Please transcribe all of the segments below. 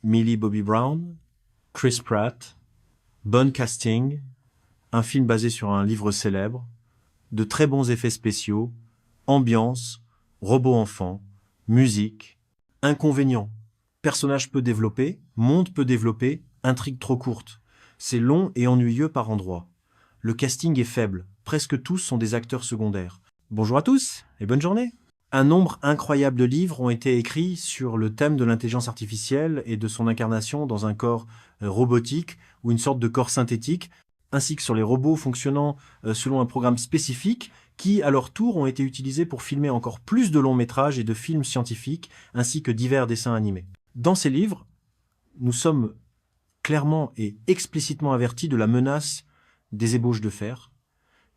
Millie Bobby Brown, Chris Pratt, bon casting, un film basé sur un livre célèbre, de très bons effets spéciaux, ambiance, robots enfants, musique. Inconvénients: personnage peu développé, monde peu développé, intrigue trop courte. C'est long et ennuyeux par endroits. Le casting est faible, presque tous sont des acteurs secondaires. Bonjour à tous et bonne journée. Un nombre incroyable de livres ont été écrits sur le thème de l'intelligence artificielle et de son incarnation dans un corps robotique ou une sorte de corps synthétique, ainsi que sur les robots fonctionnant selon un programme spécifique qui, à leur tour, ont été utilisés pour filmer encore plus de longs métrages et de films scientifiques, ainsi que divers dessins animés. Dans ces livres, nous sommes clairement et explicitement avertis de la menace des ébauches de fer,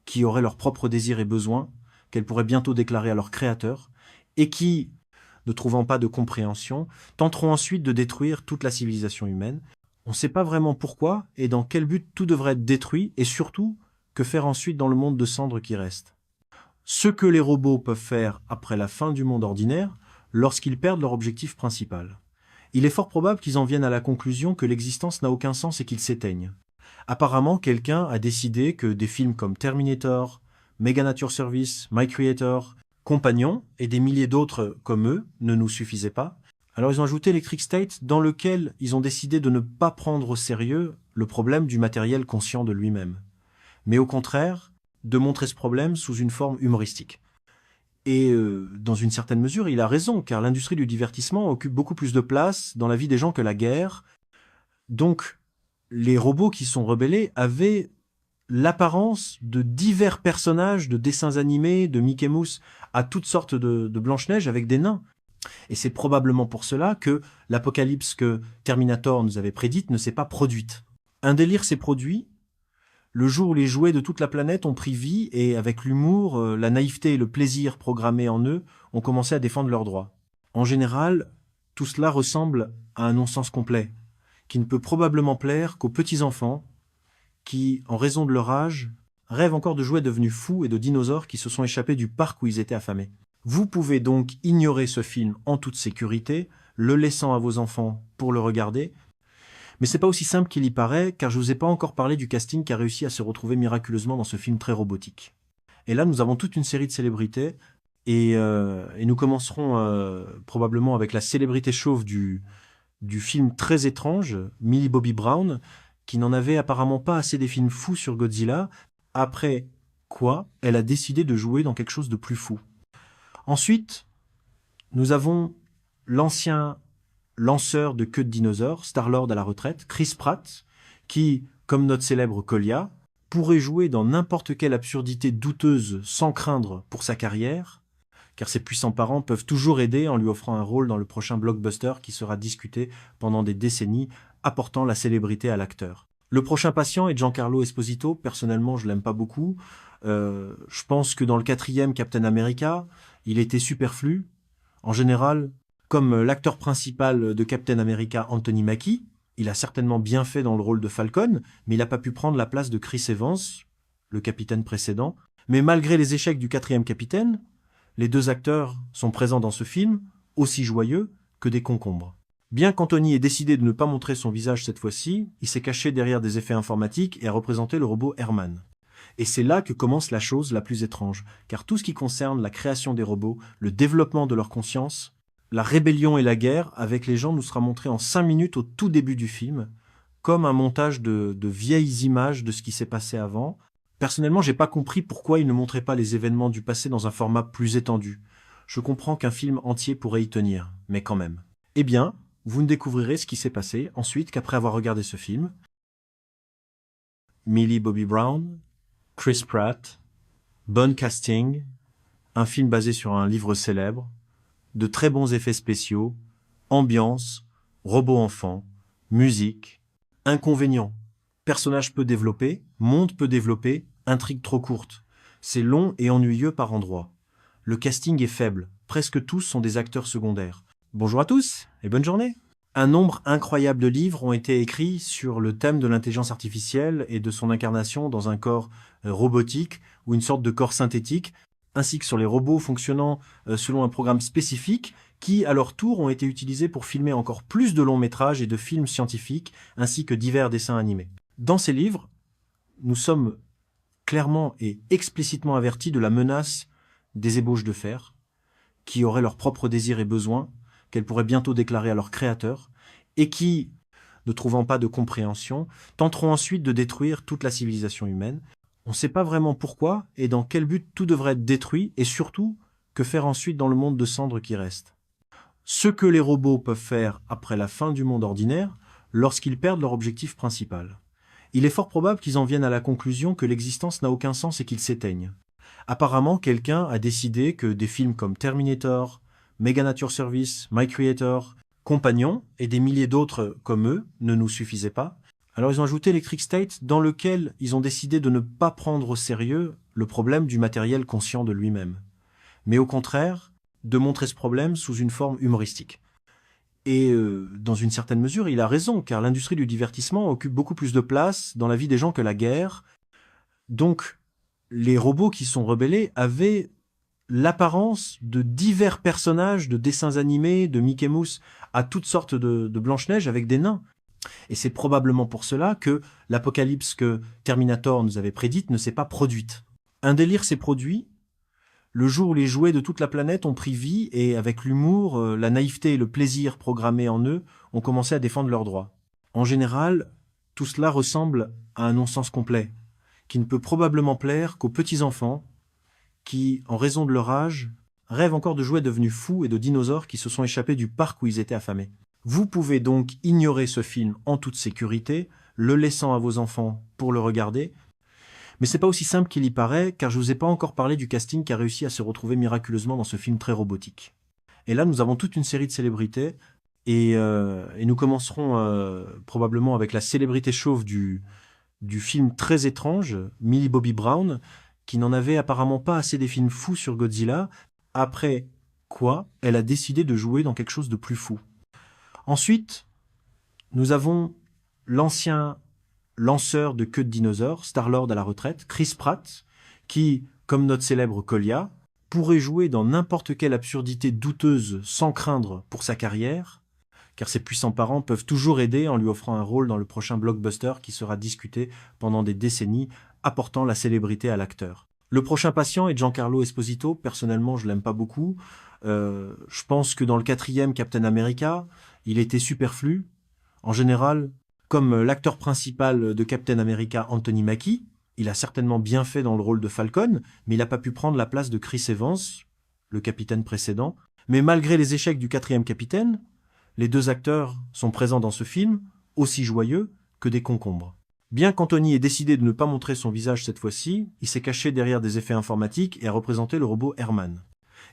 qui auraient leurs propres désirs et besoins, qu'elles pourraient bientôt déclarer à leurs créateurs, et qui, ne trouvant pas de compréhension, tenteront ensuite de détruire toute la civilisation humaine. On ne sait pas vraiment pourquoi et dans quel but tout devrait être détruit, et surtout, que faire ensuite dans le monde de cendres qui reste. Ce que les robots peuvent faire après la fin du monde ordinaire, lorsqu'ils perdent leur objectif principal. Il est fort probable qu'ils en viennent à la conclusion que l'existence n'a aucun sens et qu'ils s'éteignent. Apparemment, quelqu'un a décidé que des films comme Terminator, Mega Nature Service, My Creator, Compagnon et des milliers d'autres comme eux ne nous suffisaient pas. Alors ils ont ajouté Electric State, dans lequel ils ont décidé de ne pas prendre au sérieux le problème du matériel conscient de lui-même, mais au contraire de montrer ce problème sous une forme humoristique. Et dans une certaine mesure, il a raison, car l'industrie du divertissement occupe beaucoup plus de place dans la vie des gens que la guerre. Donc, les robots qui sont rebellés avaient l'apparence de divers personnages de dessins animés, de Mickey Mouse, à toutes sortes de Blanche-Neige avec des nains. Et c'est probablement pour cela que l'apocalypse que Terminator nous avait prédite ne s'est pas produite. Un délire s'est produit le jour où les jouets de toute la planète ont pris vie et, avec l'humour, la naïveté et le plaisir programmés en eux, ont commencé à défendre leurs droits. En général, tout cela ressemble à un non-sens complet, qui ne peut probablement plaire qu'aux petits-enfants qui, en raison de leur âge, rêvent encore de jouets devenus fous et de dinosaures qui se sont échappés du parc où ils étaient affamés. Vous pouvez donc ignorer ce film en toute sécurité, le laissant à vos enfants pour le regarder. Mais c'est pas aussi simple qu'il y paraît, car je vous ai pas encore parlé du casting qui a réussi à se retrouver miraculeusement dans ce film très robotique. Et là, nous avons toute une série de célébrités, et nous commencerons probablement avec la célébrité chauve du film très étrange, Millie Bobby Brown, qui n'en avait apparemment pas assez des films fous sur Godzilla, après quoi elle a décidé de jouer dans quelque chose de plus fou. Ensuite, nous avons l'ancien lanceur de queue de dinosaures, Star-Lord à la retraite, Chris Pratt, qui, comme notre célèbre Kolia, pourrait jouer dans n'importe quelle absurdité douteuse sans craindre pour sa carrière, car ses puissants parents peuvent toujours aider en lui offrant un rôle dans le prochain blockbuster qui sera discuté pendant des décennies, apportant la célébrité à l'acteur. Le prochain patient est Giancarlo Esposito. Personnellement, je l'aime pas beaucoup. Je pense que dans le 4e Captain America, il était superflu. En général, comme l'acteur principal de Captain America, Anthony Mackie, il a certainement bien fait dans le rôle de Falcon, mais il n'a pas pu prendre la place de Chris Evans, le capitaine précédent. Mais malgré les échecs du 4e capitaine, les deux acteurs sont présents dans ce film, aussi joyeux que des concombres. Bien qu'Anthony ait décidé de ne pas montrer son visage cette fois-ci, il s'est caché derrière des effets informatiques et a représenté le robot Herman. Et c'est là que commence la chose la plus étrange, car tout ce qui concerne la création des robots, le développement de leur conscience, la rébellion et la guerre avec les gens nous sera montré en 5 minutes au tout début du film, comme un montage de vieilles images de ce qui s'est passé avant. Personnellement, j'ai pas compris pourquoi il ne montrait pas les événements du passé dans un format plus étendu. Je comprends qu'un film entier pourrait y tenir, mais quand même. Eh bien, vous ne découvrirez ce qui s'est passé ensuite qu'après avoir regardé ce film. Millie Bobby Brown, Chris Pratt, bon casting, un film basé sur un livre célèbre, de très bons effets spéciaux, ambiance, robots enfants, musique. Inconvénients: personnage peu développé, monde peu développé, intrigue trop courte. C'est long et ennuyeux par endroits. Le casting est faible, presque tous sont des acteurs secondaires. Bonjour à tous et bonne journée. Un nombre incroyable de livres ont été écrits sur le thème de l'intelligence artificielle et de son incarnation dans un corps robotique ou une sorte de corps synthétique, ainsi que sur les robots fonctionnant selon un programme spécifique qui, à leur tour, ont été utilisés pour filmer encore plus de longs métrages et de films scientifiques, ainsi que divers dessins animés. Dans ces livres, nous sommes clairement et explicitement avertis de la menace des ébauches de fer, qui auraient leurs propres désirs et besoins, qu'elles pourraient bientôt déclarer à leur créateur, et qui, ne trouvant pas de compréhension, tenteront ensuite de détruire toute la civilisation humaine. On ne sait pas vraiment pourquoi et dans quel but tout devrait être détruit, et surtout, que faire ensuite dans le monde de cendres qui reste. Ce que les robots peuvent faire après la fin du monde ordinaire, lorsqu'ils perdent leur objectif principal. Il est fort probable qu'ils en viennent à la conclusion que l'existence n'a aucun sens et qu'ils s'éteignent. Apparemment, quelqu'un a décidé que des films comme Terminator, Mega Nature Service, My Creator, Compagnon et des milliers d'autres comme eux ne nous suffisaient pas. Alors ils ont ajouté Electric State, dans lequel ils ont décidé de ne pas prendre au sérieux le problème du matériel conscient de lui-même, mais au contraire de montrer ce problème sous une forme humoristique. Et dans une certaine mesure, il a raison, car l'industrie du divertissement occupe beaucoup plus de place dans la vie des gens que la guerre. Donc, les robots qui sont rebellés avaient l'apparence de divers personnages de dessins animés, de Mickey Mouse, à toutes sortes de Blanche-Neige avec des nains. Et c'est probablement pour cela que l'apocalypse que Terminator nous avait prédite ne s'est pas produite. Un délire s'est produit le jour où les jouets de toute la planète ont pris vie et, avec l'humour, la naïveté et le plaisir programmés en eux, ont commencé à défendre leurs droits. En général, tout cela ressemble à un non-sens complet, qui ne peut probablement plaire qu'aux petits-enfants qui, en raison de leur âge, rêvent encore de jouets devenus fous et de dinosaures qui se sont échappés du parc où ils étaient affamés. Vous pouvez donc ignorer ce film en toute sécurité, le laissant à vos enfants pour le regarder. Mais c'est pas aussi simple qu'il y paraît, car je vous ai pas encore parlé du casting qui a réussi à se retrouver miraculeusement dans ce film très robotique. Et là, nous avons toute une série de célébrités, et nous commencerons probablement avec la célébrité chauve du film très étrange, Millie Bobby Brown, qui n'en avait apparemment pas assez des films fous sur Godzilla, après quoi elle a décidé de jouer dans quelque chose de plus fou. Ensuite, nous avons l'ancien lanceur de queue de dinosaures, Star-Lord à la retraite, Chris Pratt, qui, comme notre célèbre Kolia, pourrait jouer dans n'importe quelle absurdité douteuse sans craindre pour sa carrière, car ses puissants parents peuvent toujours aider en lui offrant un rôle dans le prochain blockbuster qui sera discuté pendant des décennies, apportant la célébrité à l'acteur. Le prochain patient est Giancarlo Esposito. Personnellement, je l'aime pas beaucoup. Je pense que dans le 4e Captain America, il était superflu. En général, comme l'acteur principal de Captain America, Anthony Mackie, il a certainement bien fait dans le rôle de Falcon, mais il n'a pas pu prendre la place de Chris Evans, le capitaine précédent. Mais malgré les échecs du 4e capitaine, les deux acteurs sont présents dans ce film, aussi joyeux que des concombres. Bien qu'Anthony ait décidé de ne pas montrer son visage cette fois-ci, il s'est caché derrière des effets informatiques et a représenté le robot Herman.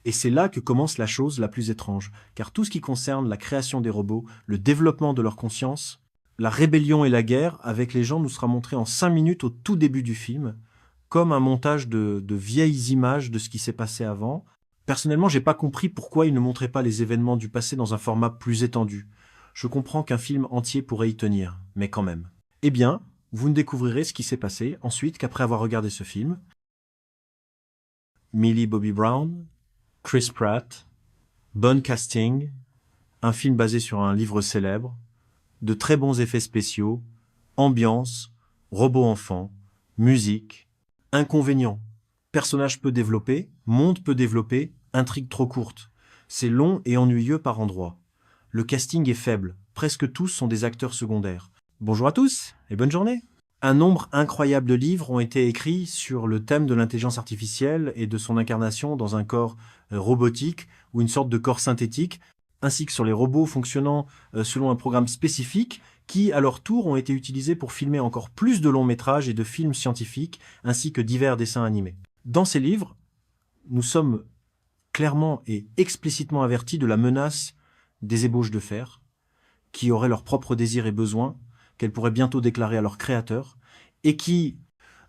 Et c'est là que commence la chose la plus étrange, car tout ce qui concerne la création des robots, le développement de leur conscience, la rébellion et la guerre avec les gens nous sera montré en 5 minutes au tout début du film, comme un montage de vieilles images de ce qui s'est passé avant. Personnellement, j'ai pas compris pourquoi il ne montrait pas les événements du passé dans un format plus étendu. Je comprends qu'un film entier pourrait y tenir, mais quand même. Eh bien, vous ne découvrirez ce qui s'est passé ensuite qu'après avoir regardé ce film. Millie Bobby Brown, Chris Pratt, bon casting, un film basé sur un livre célèbre, de très bons effets spéciaux, ambiance, robots enfants, musique. Inconvénients: personnage peu développé, monde peu développé, intrigue trop courte. C'est long et ennuyeux par endroits. Le casting est faible, presque tous sont des acteurs secondaires. Bonjour à tous et bonne journée. Un nombre incroyable de livres ont été écrits sur le thème de l'intelligence artificielle et de son incarnation dans un corps robotique ou une sorte de corps synthétique, ainsi que sur les robots fonctionnant selon un programme spécifique qui, à leur tour, ont été utilisés pour filmer encore plus de longs métrages et de films scientifiques, ainsi que divers dessins animés. Dans ces livres, nous sommes clairement et explicitement avertis de la menace des ébauches de fer, qui auraient leurs propres désirs et besoins, qu'elles pourraient bientôt déclarer à leur créateur, et qui,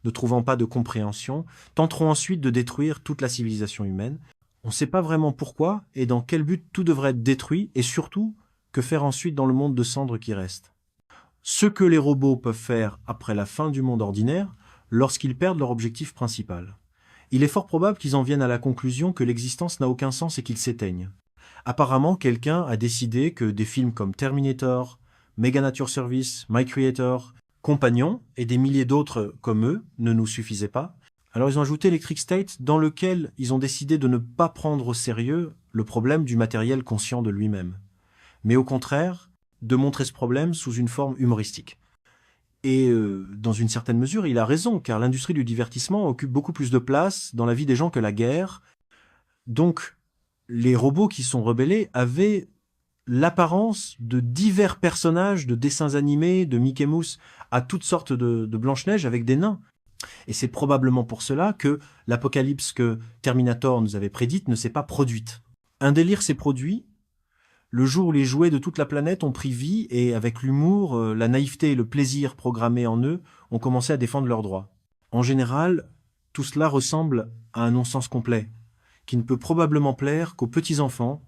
ne trouvant pas de compréhension, tenteront ensuite de détruire toute la civilisation humaine. On ne sait pas vraiment pourquoi et dans quel but tout devrait être détruit, et surtout, que faire ensuite dans le monde de cendres qui reste. Ce que les robots peuvent faire après la fin du monde ordinaire, lorsqu'ils perdent leur objectif principal. Il est fort probable qu'ils en viennent à la conclusion que l'existence n'a aucun sens et qu'ils s'éteignent. Apparemment, quelqu'un a décidé que des films comme Terminator, Mega Nature Service, My Creator, Compagnon et des milliers d'autres comme eux ne nous suffisaient pas. Alors ils ont ajouté Electric State, dans lequel ils ont décidé de ne pas prendre au sérieux le problème du matériel conscient de lui-même, mais au contraire de montrer ce problème sous une forme humoristique. Et dans une certaine mesure, il a raison, car l'industrie du divertissement occupe beaucoup plus de place dans la vie des gens que la guerre. Donc, les robots qui sont rebellés avaient l'apparence de divers personnages de dessins animés, de Mickey Mouse, à toutes sortes de Blanche-Neige avec des nains. Et c'est probablement pour cela que l'apocalypse que Terminator nous avait prédite ne s'est pas produite. Un délire s'est produit le jour où les jouets de toute la planète ont pris vie et, avec l'humour, la naïveté et le plaisir programmés en eux, ont commencé à défendre leurs droits. En général, tout cela ressemble à un non-sens complet, qui ne peut probablement plaire qu'aux petits-enfants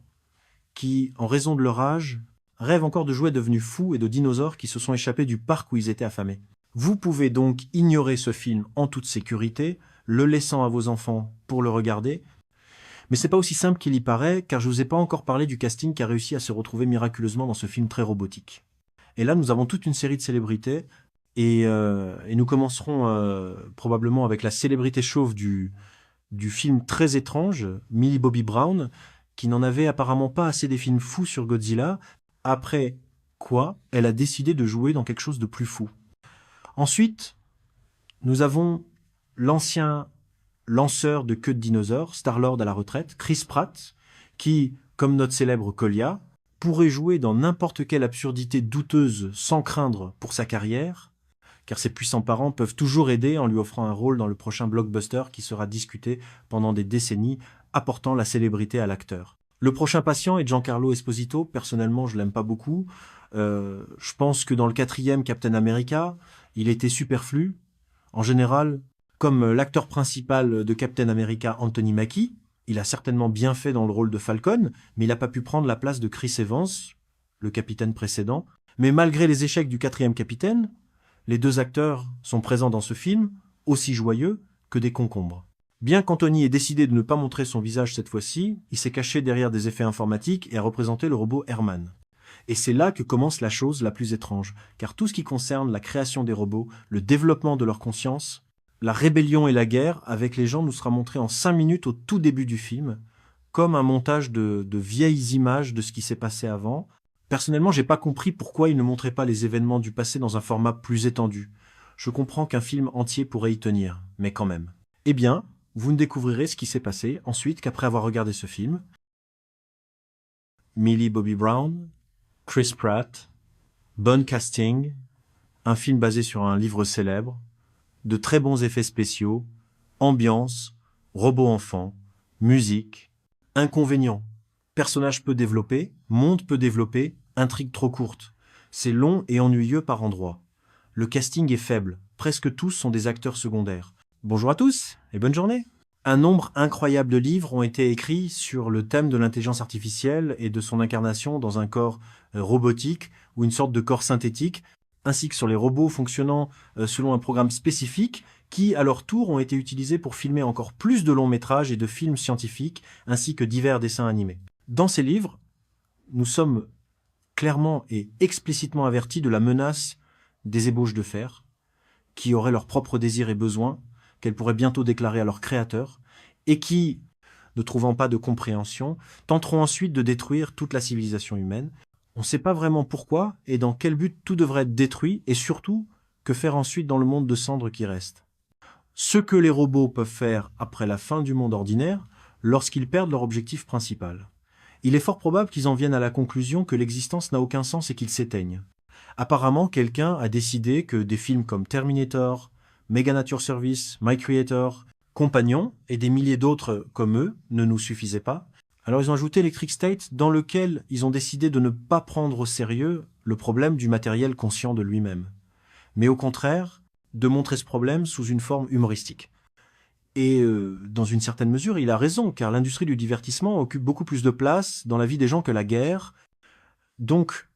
qui, en raison de leur âge, rêvent encore de jouets devenus fous et de dinosaures qui se sont échappés du parc où ils étaient affamés. Vous pouvez donc ignorer ce film en toute sécurité, le laissant à vos enfants pour le regarder. Mais c'est pas aussi simple qu'il y paraît, car je vous ai pas encore parlé du casting qui a réussi à se retrouver miraculeusement dans ce film très robotique. Et là, nous avons toute une série de célébrités, et nous commencerons probablement avec la célébrité chauve du film très étrange, Millie Bobby Brown, qui n'en avait apparemment pas assez des films fous sur Godzilla, après quoi elle a décidé de jouer dans quelque chose de plus fou. Ensuite, nous avons l'ancien lanceur de queue de dinosaures, Star-Lord à la retraite, Chris Pratt, qui, comme notre célèbre Kolia, pourrait jouer dans n'importe quelle absurdité douteuse sans craindre pour sa carrière, car ses puissants parents peuvent toujours aider en lui offrant un rôle dans le prochain blockbuster qui sera discuté pendant des décennies, apportant la célébrité à l'acteur. Le prochain patient est Giancarlo Esposito. Personnellement, je l'aime pas beaucoup. Je pense que dans le 4e Captain America, il était superflu. En général, comme l'acteur principal de Captain America, Anthony Mackie, il a certainement bien fait dans le rôle de Falcon, mais il n'a pas pu prendre la place de Chris Evans, le capitaine précédent. Mais malgré les échecs du 4e capitaine, les deux acteurs sont présents dans ce film, aussi joyeux que des concombres. Bien qu'Anthony ait décidé de ne pas montrer son visage cette fois-ci, il s'est caché derrière des effets informatiques et a représenté le robot Herman. Et c'est là que commence la chose la plus étrange, car tout ce qui concerne la création des robots, le développement de leur conscience, la rébellion et la guerre avec les gens nous sera montré en 5 minutes au tout début du film, comme un montage de vieilles images de ce qui s'est passé avant. Personnellement, j'ai pas compris pourquoi il ne montrait pas les événements du passé dans un format plus étendu. Je comprends qu'un film entier pourrait y tenir, mais quand même. Eh bien, vous ne découvrirez ce qui s'est passé ensuite qu'après avoir regardé ce film. Millie Bobby Brown, Chris Pratt, bon casting, un film basé sur un livre célèbre, de très bons effets spéciaux, ambiance, robots enfants, musique, inconvénients, personnages peu développés, monde peu développé, intrigue trop courte. C'est long et ennuyeux par endroits. Le casting est faible, presque tous sont des acteurs secondaires. Bonjour à tous et bonne journée. Un nombre incroyable de livres ont été écrits sur le thème de l'intelligence artificielle et de son incarnation dans un corps robotique ou une sorte de corps synthétique, ainsi que sur les robots fonctionnant selon un programme spécifique qui, à leur tour, ont été utilisés pour filmer encore plus de longs métrages et de films scientifiques, ainsi que divers dessins animés. Dans ces livres, nous sommes clairement et explicitement avertis de la menace des ébauches de fer, qui auraient leurs propres désirs et besoins, qu'elles pourraient bientôt déclarer à leurs créateurs, et qui, ne trouvant pas de compréhension, tenteront ensuite de détruire toute la civilisation humaine. On ne sait pas vraiment pourquoi et dans quel but tout devrait être détruit, et surtout, que faire ensuite dans le monde de cendres qui reste. Ce que les robots peuvent faire après la fin du monde ordinaire, lorsqu'ils perdent leur objectif principal. Il est fort probable qu'ils en viennent à la conclusion que l'existence n'a aucun sens et qu'ils s'éteignent. Apparemment, quelqu'un a décidé que des films comme Terminator, Mega Nature Service, My Creator, Compagnon et des milliers d'autres comme eux ne nous suffisaient pas. Alors ils ont ajouté Electric State, dans lequel ils ont décidé de ne pas prendre au sérieux le problème du matériel conscient de lui-même, mais au contraire de montrer ce problème sous une forme humoristique. Et dans une certaine mesure, il a raison, car l'industrie du divertissement occupe beaucoup plus de place dans la vie des gens que la guerre. Donc,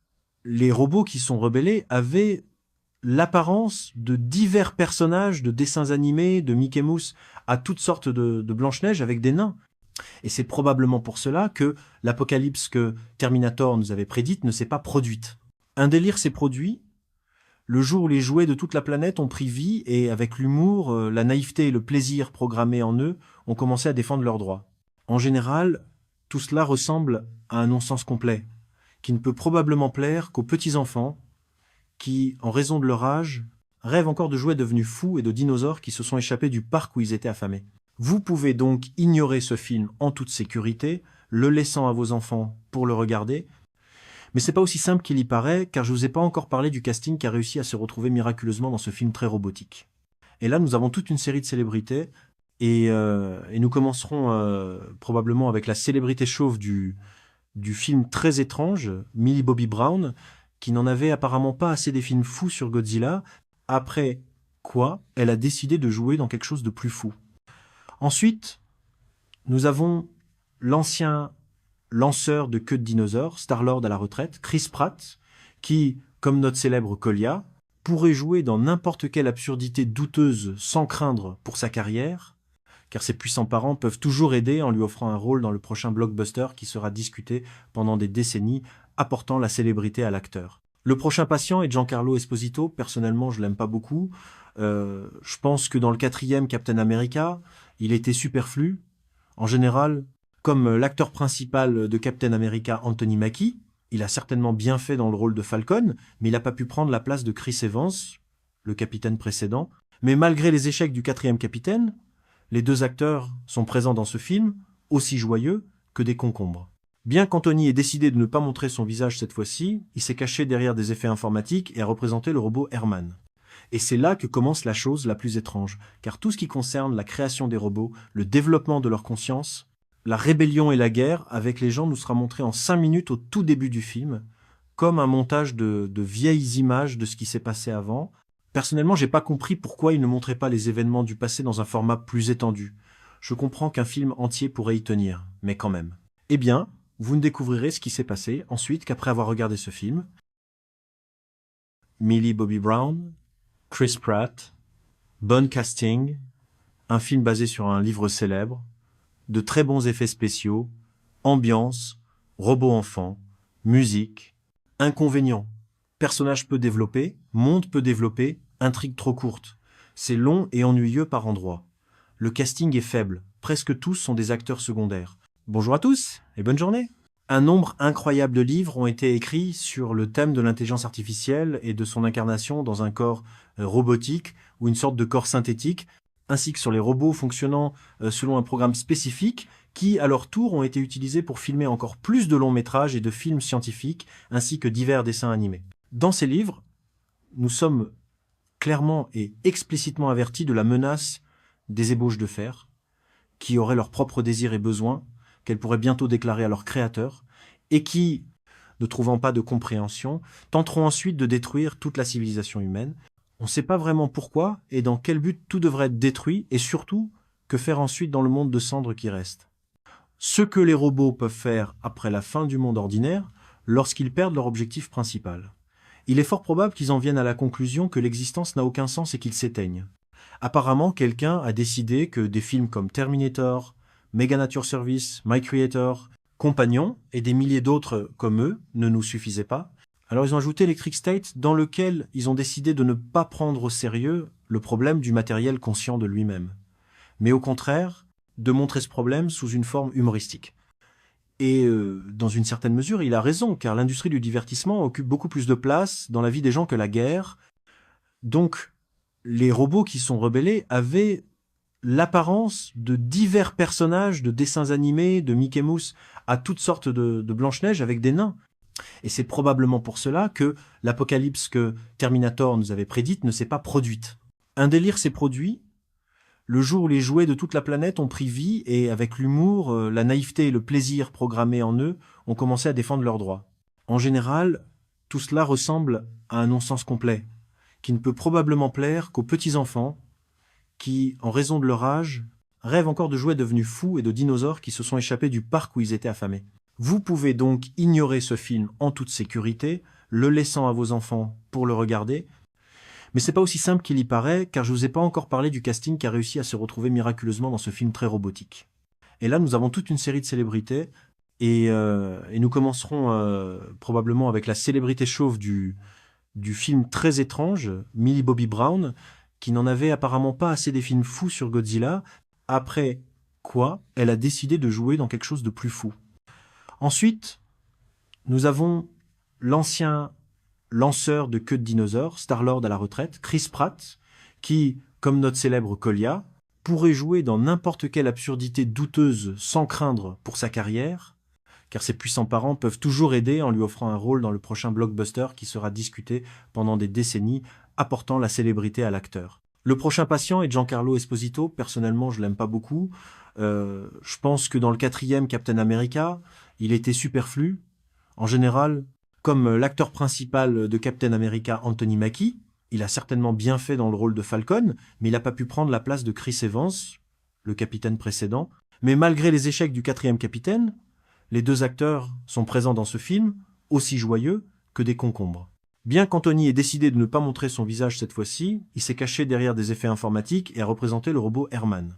les robots qui sont rebellés avaient l'apparence de divers personnages de dessins animés, de Mickey Mouse, à toutes sortes de Blanche-Neige avec des nains. Et c'est probablement pour cela que l'apocalypse que Terminator nous avait prédite ne s'est pas produite. Un délire s'est produit le jour où les jouets de toute la planète ont pris vie et, avec l'humour, la naïveté et le plaisir programmés en eux, ont commencé à défendre leurs droits. En général, tout cela ressemble à un non-sens complet, qui ne peut probablement plaire qu'aux petits-enfants qui, en raison de leur âge, rêvent encore de jouets devenus fous et de dinosaures qui se sont échappés du parc où ils étaient affamés. Vous pouvez donc ignorer ce film en toute sécurité, le laissant à vos enfants pour le regarder, mais c'est pas aussi simple qu'il y paraît, car je vous ai pas encore parlé du casting qui a réussi à se retrouver miraculeusement dans ce film très robotique. Et là, nous avons toute une série de célébrités, et nous commencerons probablement avec la célébrité chauve du film très étrange, Millie Bobby Brown, qui n'en avait apparemment pas assez des films fous sur Godzilla, après quoi elle a décidé de jouer dans quelque chose de plus fou. Ensuite, nous avons l'ancien lanceur de queue de dinosaures, Star-Lord à la retraite, Chris Pratt, qui, comme notre célèbre Kolia, pourrait jouer dans n'importe quelle absurdité douteuse sans craindre pour sa carrière, car ses puissants parents peuvent toujours aider en lui offrant un rôle dans le prochain blockbuster qui sera discuté pendant des décennies, apportant la célébrité à l'acteur. Le prochain patient est Giancarlo Esposito. Personnellement, je l'aime pas beaucoup. Je pense que dans le 4e Captain America, il était superflu. En général, comme l'acteur principal de Captain America, Anthony Mackie, il a certainement bien fait dans le rôle de Falcon, mais il n'a pas pu prendre la place de Chris Evans, le capitaine précédent. Mais malgré les échecs du 4e capitaine, les deux acteurs sont présents dans ce film, aussi joyeux que des concombres. Bien qu'Anthony ait décidé de ne pas montrer son visage cette fois-ci, il s'est caché derrière des effets informatiques et a représenté le robot Herman. Et c'est là que commence la chose la plus étrange, car tout ce qui concerne la création des robots, le développement de leur conscience, la rébellion et la guerre avec les gens nous sera montré en 5 minutes au tout début du film, comme un montage de vieilles images de ce qui s'est passé avant. Personnellement, j'ai pas compris pourquoi il ne montrait pas les événements du passé dans un format plus étendu. Je comprends qu'un film entier pourrait y tenir, mais quand même. Eh bien, vous ne découvrirez ce qui s'est passé ensuite qu'après avoir regardé ce film. Millie Bobby Brown, Chris Pratt, bon casting, un film basé sur un livre célèbre, de très bons effets spéciaux, ambiance, robots enfants, musique, inconvénients, personnages peu développés, monde peu développé, intrigue trop courte. C'est long et ennuyeux par endroits. Le casting est faible, presque tous sont des acteurs secondaires. Bonjour à tous et bonne journée. Un nombre incroyable de livres ont été écrits sur le thème de l'intelligence artificielle et de son incarnation dans un corps robotique ou une sorte de corps synthétique, ainsi que sur les robots fonctionnant selon un programme spécifique qui, à leur tour, ont été utilisés pour filmer encore plus de longs métrages et de films scientifiques, ainsi que divers dessins animés. Dans ces livres, nous sommes clairement et explicitement avertis de la menace des ébauches de fer, qui auraient leurs propres désirs et besoins, qu'elles pourraient bientôt déclarer à leurs créateurs, et qui, ne trouvant pas de compréhension, tenteront ensuite de détruire toute la civilisation humaine. On ne sait pas vraiment pourquoi et dans quel but tout devrait être détruit, et surtout, que faire ensuite dans le monde de cendres qui reste. Ce que les robots peuvent faire après la fin du monde ordinaire, lorsqu'ils perdent leur objectif principal. Il est fort probable qu'ils en viennent à la conclusion que l'existence n'a aucun sens et qu'ils s'éteignent. Apparemment, quelqu'un a décidé que des films comme Terminator, Mega Nature Service, My Creator, Compagnon et des milliers d'autres comme eux ne nous suffisaient pas. Alors ils ont ajouté Electric State, dans lequel ils ont décidé de ne pas prendre au sérieux le problème du matériel conscient de lui-même, mais au contraire de montrer ce problème sous une forme humoristique. Et dans une certaine mesure, il a raison, car l'industrie du divertissement occupe beaucoup plus de place dans la vie des gens que la guerre. Donc, les robots qui sont rebellés avaient l'apparence de divers personnages de dessins animés, de Mickey Mouse, à toutes sortes de Blanche-Neige avec des nains. Et c'est probablement pour cela que l'apocalypse que Terminator nous avait prédite ne s'est pas produite. Un délire s'est produit le jour où les jouets de toute la planète ont pris vie et, avec l'humour, la naïveté et le plaisir programmés en eux, ont commencé à défendre leurs droits. En général, tout cela ressemble à un non-sens complet, qui ne peut probablement plaire qu'aux petits-enfants qui, en raison de leur âge, rêvent encore de jouets devenus fous et de dinosaures qui se sont échappés du parc où ils étaient affamés. Vous pouvez donc ignorer ce film en toute sécurité, le laissant à vos enfants pour le regarder, mais c'est pas aussi simple qu'il y paraît, car je vous ai pas encore parlé du casting qui a réussi à se retrouver miraculeusement dans ce film très robotique. Et là, nous avons toute une série de célébrités, et nous commencerons probablement avec la célébrité chauve du film très étrange, Millie Bobby Brown, qui n'en avait apparemment pas assez des films fous sur Godzilla, après quoi elle a décidé de jouer dans quelque chose de plus fou. Ensuite, nous avons l'ancien lanceur de queue de dinosaures, Star-Lord à la retraite, Chris Pratt, qui, comme notre célèbre Kolia, pourrait jouer dans n'importe quelle absurdité douteuse sans craindre pour sa carrière, car ses puissants parents peuvent toujours aider en lui offrant un rôle dans le prochain blockbuster qui sera discuté pendant des décennies, apportant la célébrité à l'acteur. Le prochain patient est Giancarlo Esposito. Personnellement, je l'aime pas beaucoup. Je pense que dans le 4e Captain America, il était superflu. En général, comme l'acteur principal de Captain America, Anthony Mackie, il a certainement bien fait dans le rôle de Falcon, mais il n'a pas pu prendre la place de Chris Evans, le capitaine précédent. Mais malgré les échecs du 4e capitaine, les deux acteurs sont présents dans ce film, aussi joyeux que des concombres. Bien qu'Anthony ait décidé de ne pas montrer son visage cette fois-ci, il s'est caché derrière des effets informatiques et a représenté le robot Herman.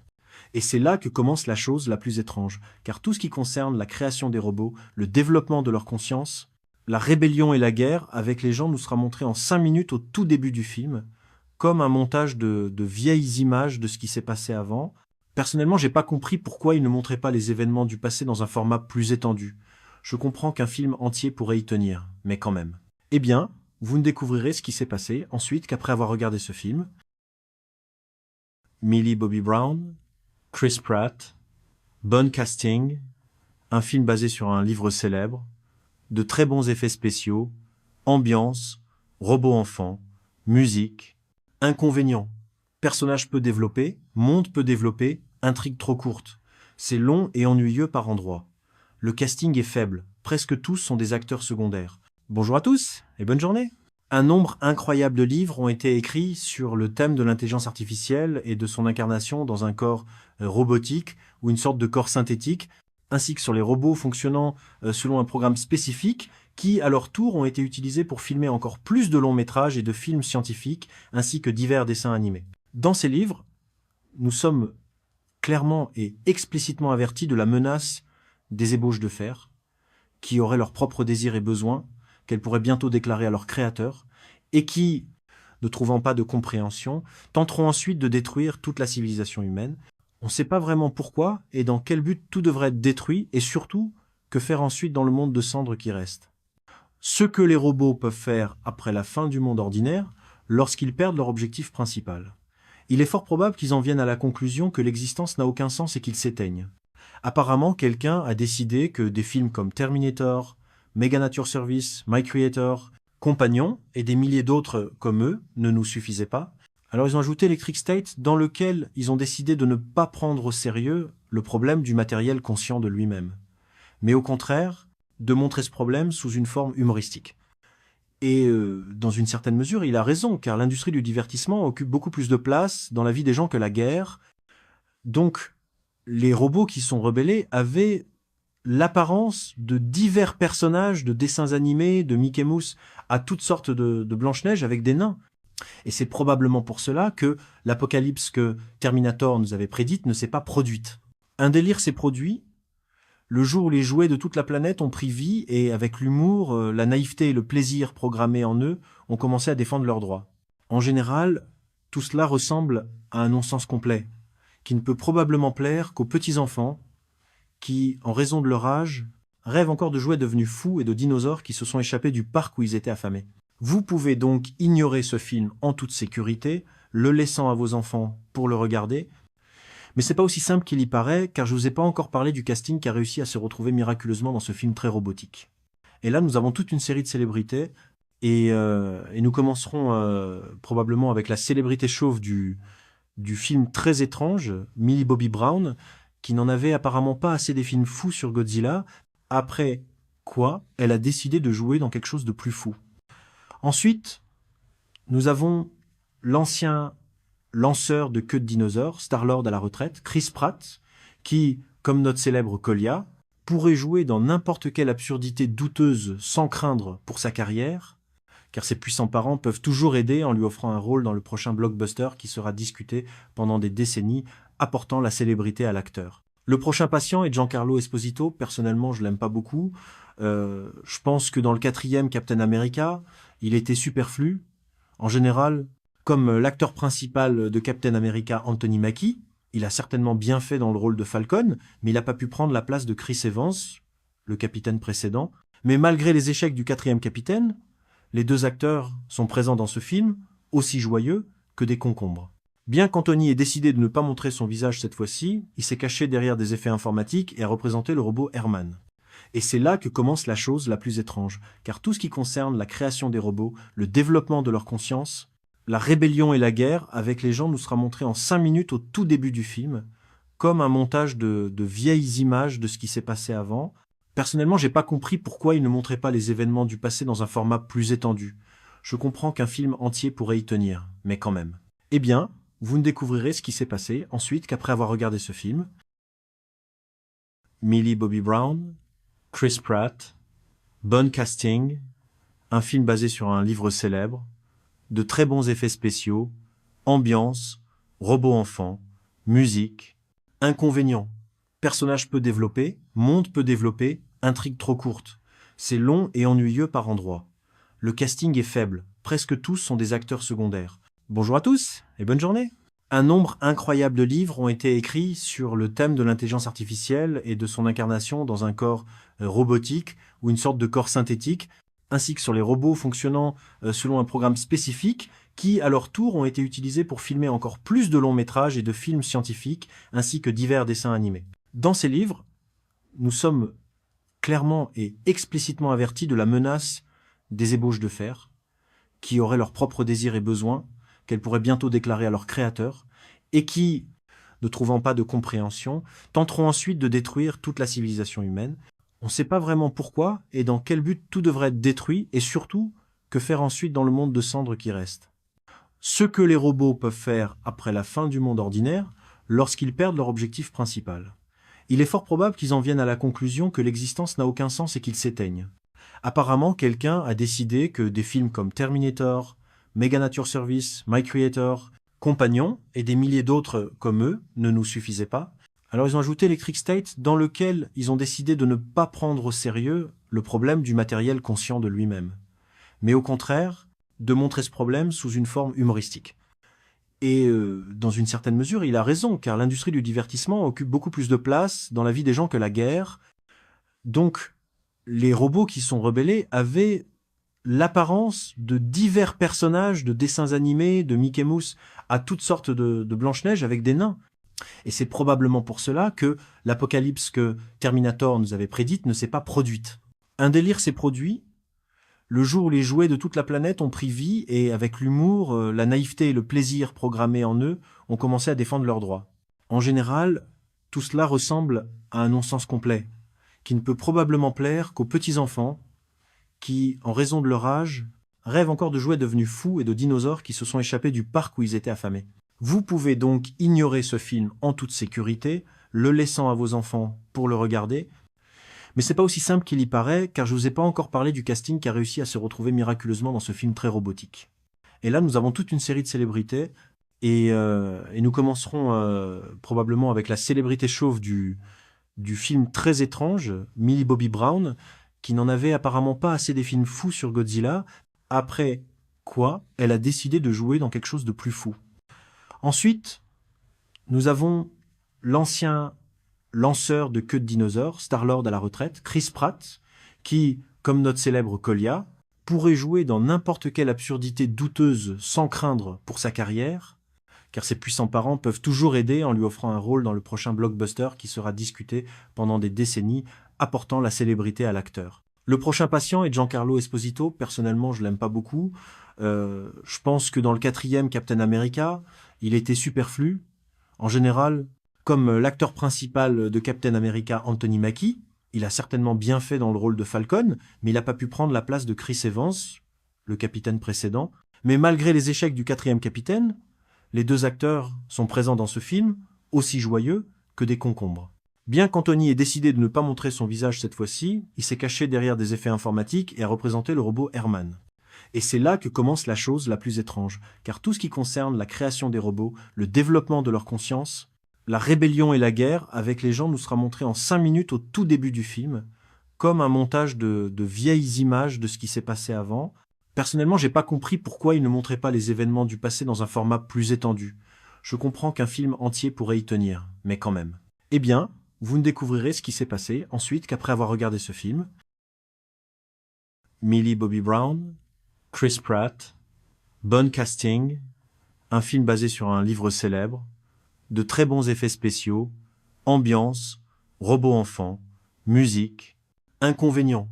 Et c'est là que commence la chose la plus étrange, car tout ce qui concerne la création des robots, le développement de leur conscience, la rébellion et la guerre avec les gens nous sera montré en 5 minutes au tout début du film, comme un montage de vieilles images de ce qui s'est passé avant. Personnellement, j'ai pas compris pourquoi il ne montrait pas les événements du passé dans un format plus étendu. Je comprends qu'un film entier pourrait y tenir, mais quand même. Eh bien, vous ne découvrirez ce qui s'est passé ensuite qu'après avoir regardé ce film. Millie Bobby Brown, Chris Pratt, bon casting, un film basé sur un livre célèbre, de très bons effets spéciaux, ambiance, robots enfants, musique. Inconvénients: personnage peu développé, monde peu développé, intrigue trop courte. C'est long et ennuyeux par endroits. Le casting est faible, presque tous sont des acteurs secondaires. Bonjour à tous et bonne journée. Un nombre incroyable de livres ont été écrits sur le thème de l'intelligence artificielle et de son incarnation dans un corps robotique ou une sorte de corps synthétique, ainsi que sur les robots fonctionnant selon un programme spécifique qui, à leur tour, ont été utilisés pour filmer encore plus de longs métrages et de films scientifiques, ainsi que divers dessins animés. Dans ces livres, nous sommes clairement et explicitement avertis de la menace des ébauches de fer, qui auraient leurs propres désirs et besoins, qu'elles pourraient bientôt déclarer à leurs créateurs, et qui, ne trouvant pas de compréhension, tenteront ensuite de détruire toute la civilisation humaine. On ne sait pas vraiment pourquoi et dans quel but tout devrait être détruit, et surtout, que faire ensuite dans le monde de cendres qui reste. Ce que les robots peuvent faire après la fin du monde ordinaire, lorsqu'ils perdent leur objectif principal. Il est fort probable qu'ils en viennent à la conclusion que l'existence n'a aucun sens et qu'ils s'éteignent. Apparemment, quelqu'un a décidé que des films comme Terminator, Mega Nature Service, My Creator, Compagnon et des milliers d'autres comme eux ne nous suffisaient pas. Alors ils ont ajouté Electric State, dans lequel ils ont décidé de ne pas prendre au sérieux le problème du matériel conscient de lui-même, mais au contraire de montrer ce problème sous une forme humoristique. Et dans une certaine mesure, il a raison, car l'industrie du divertissement occupe beaucoup plus de place dans la vie des gens que la guerre. Donc, les robots qui sont rebellés avaient l'apparence de divers personnages de dessins animés, de Mickey Mouse, à toutes sortes de Blanche-Neige avec des nains. Et c'est probablement pour cela que l'apocalypse que Terminator nous avait prédite ne s'est pas produite. Un délire s'est produit le jour où les jouets de toute la planète ont pris vie et, avec l'humour, la naïveté et le plaisir programmés en eux, ont commencé à défendre leurs droits. En général, tout cela ressemble à un non-sens complet, qui ne peut probablement plaire qu'aux petits-enfants qui, en raison de leur âge, rêvent encore de jouets devenus fous et de dinosaures qui se sont échappés du parc où ils étaient affamés. Vous pouvez donc ignorer ce film en toute sécurité, le laissant à vos enfants pour le regarder. Mais c'est pas aussi simple qu'il y paraît, car je vous ai pas encore parlé du casting qui a réussi à se retrouver miraculeusement dans ce film très robotique. Et là, nous avons toute une série de célébrités, et nous commencerons probablement avec la célébrité chauve du film très étrange, Millie Bobby Brown, qui n'en avait apparemment pas assez des films fous sur Godzilla, après quoi elle a décidé de jouer dans quelque chose de plus fou. Ensuite, nous avons l'ancien lanceur de queue de dinosaures, Star-Lord à la retraite, Chris Pratt, qui, comme notre célèbre Kolia, pourrait jouer dans n'importe quelle absurdité douteuse sans craindre pour sa carrière, car ses puissants parents peuvent toujours aider en lui offrant un rôle dans le prochain blockbuster qui sera discuté pendant des décennies, apportant la célébrité à l'acteur. Le prochain patient est Giancarlo Esposito. Personnellement, je l'aime pas beaucoup. Je pense que dans le 4e Captain America, il était superflu. En général, comme l'acteur principal de Captain America, Anthony Mackie, il a certainement bien fait dans le rôle de Falcon, mais il n'a pas pu prendre la place de Chris Evans, le capitaine précédent. Mais malgré les échecs du 4e capitaine, les deux acteurs sont présents dans ce film, aussi joyeux que des concombres. Bien qu'Anthony ait décidé de ne pas montrer son visage cette fois-ci, il s'est caché derrière des effets informatiques et a représenté le robot Herman. Et c'est là que commence la chose la plus étrange, car tout ce qui concerne la création des robots, le développement de leur conscience, la rébellion et la guerre avec les gens nous sera montré en 5 minutes au tout début du film, comme un montage de vieilles images de ce qui s'est passé avant. Personnellement, j'ai pas compris pourquoi il ne montrait pas les événements du passé dans un format plus étendu. Je comprends qu'un film entier pourrait y tenir, mais quand même. Eh bien, vous ne découvrirez ce qui s'est passé ensuite qu'après avoir regardé ce film. Millie Bobby Brown, Chris Pratt, bon casting, un film basé sur un livre célèbre, de très bons effets spéciaux, ambiance, robots enfants, musique. Inconvénients: personnage peu développé, monde peu développé, intrigue trop courte. C'est long et ennuyeux par endroits. Le casting est faible, presque tous sont des acteurs secondaires. Bonjour à tous et bonne journée. Un nombre incroyable de livres ont été écrits sur le thème de l'intelligence artificielle et de son incarnation dans un corps robotique ou une sorte de corps synthétique, ainsi que sur les robots fonctionnant selon un programme spécifique qui, à leur tour, ont été utilisés pour filmer encore plus de longs métrages et de films scientifiques, ainsi que divers dessins animés. Dans ces livres, nous sommes clairement et explicitement avertis de la menace des ébauches de fer, qui auraient leurs propres désirs et besoins, qu'elles pourraient bientôt déclarer à leurs créateurs, et qui, ne trouvant pas de compréhension, tenteront ensuite de détruire toute la civilisation humaine. On ne sait pas vraiment pourquoi et dans quel but tout devrait être détruit, et surtout, que faire ensuite dans le monde de cendres qui reste. Ce que les robots peuvent faire après la fin du monde ordinaire, lorsqu'ils perdent leur objectif principal. Il est fort probable qu'ils en viennent à la conclusion que l'existence n'a aucun sens et qu'ils s'éteignent. Apparemment, quelqu'un a décidé que des films comme Terminator, Mega Nature Service, My Creator, Compagnon et des milliers d'autres comme eux ne nous suffisaient pas. Alors ils ont ajouté Electric State, dans lequel ils ont décidé de ne pas prendre au sérieux le problème du matériel conscient de lui-même, mais au contraire de montrer ce problème sous une forme humoristique. Et dans une certaine mesure, il a raison, car l'industrie du divertissement occupe beaucoup plus de place dans la vie des gens que la guerre. Donc, les robots qui sont rebellés avaient l'apparence de divers personnages de dessins animés, de Mickey Mouse, à toutes sortes de Blanche-Neige avec des nains. Et c'est probablement pour cela que l'apocalypse que Terminator nous avait prédite ne s'est pas produite. Un délire s'est produit le jour où les jouets de toute la planète ont pris vie et, avec l'humour, la naïveté et le plaisir programmés en eux, ont commencé à défendre leurs droits. En général, tout cela ressemble à un non-sens complet, qui ne peut probablement plaire qu'aux petits-enfants qui, en raison de leur âge, rêvent encore de jouets devenus fous et de dinosaures qui se sont échappés du parc où ils étaient affamés. Vous pouvez donc ignorer ce film en toute sécurité, le laissant à vos enfants pour le regarder. Mais c'est pas aussi simple qu'il y paraît, car je vous ai pas encore parlé du casting qui a réussi à se retrouver miraculeusement dans ce film très robotique. Et là, nous avons toute une série de célébrités, et nous commencerons probablement avec la célébrité chauve du film très étrange, Millie Bobby Brown, qui n'en avait apparemment pas assez des films fous sur Godzilla, après quoi elle a décidé de jouer dans quelque chose de plus fou. Ensuite, nous avons l'ancien lanceur de queue de dinosaures, Star-Lord à la retraite, Chris Pratt, qui, comme notre célèbre Kolia, pourrait jouer dans n'importe quelle absurdité douteuse sans craindre pour sa carrière, car ses puissants parents peuvent toujours aider en lui offrant un rôle dans le prochain blockbuster qui sera discuté pendant des décennies, apportant la célébrité à l'acteur. Le prochain patient est Giancarlo Esposito. Personnellement, je l'aime pas beaucoup. Je pense que dans le 4e Captain America, il était superflu. En général, comme l'acteur principal de Captain America, Anthony Mackie, il a certainement bien fait dans le rôle de Falcon, mais il n'a pas pu prendre la place de Chris Evans, le capitaine précédent. Mais malgré les échecs du 4e capitaine, les deux acteurs sont présents dans ce film, aussi joyeux que des concombres. Bien qu'Anthony ait décidé de ne pas montrer son visage cette fois-ci, il s'est caché derrière des effets informatiques et a représenté le robot Herman. Et c'est là que commence la chose la plus étrange, car tout ce qui concerne la création des robots, le développement de leur conscience, La rébellion et la guerre avec les gens nous sera montré en 5 minutes au tout début du film, comme un montage de vieilles images de ce qui s'est passé avant. Personnellement, j'ai pas compris pourquoi il ne montrait pas les événements du passé dans un format plus étendu. Je comprends qu'un film entier pourrait y tenir, mais quand même. Eh bien, vous ne découvrirez ce qui s'est passé ensuite qu'après avoir regardé ce film. Millie Bobby Brown, Chris Pratt, bon casting, un film basé sur un livre célèbre, de très bons effets spéciaux, ambiance, robots enfants, musique. Inconvénients: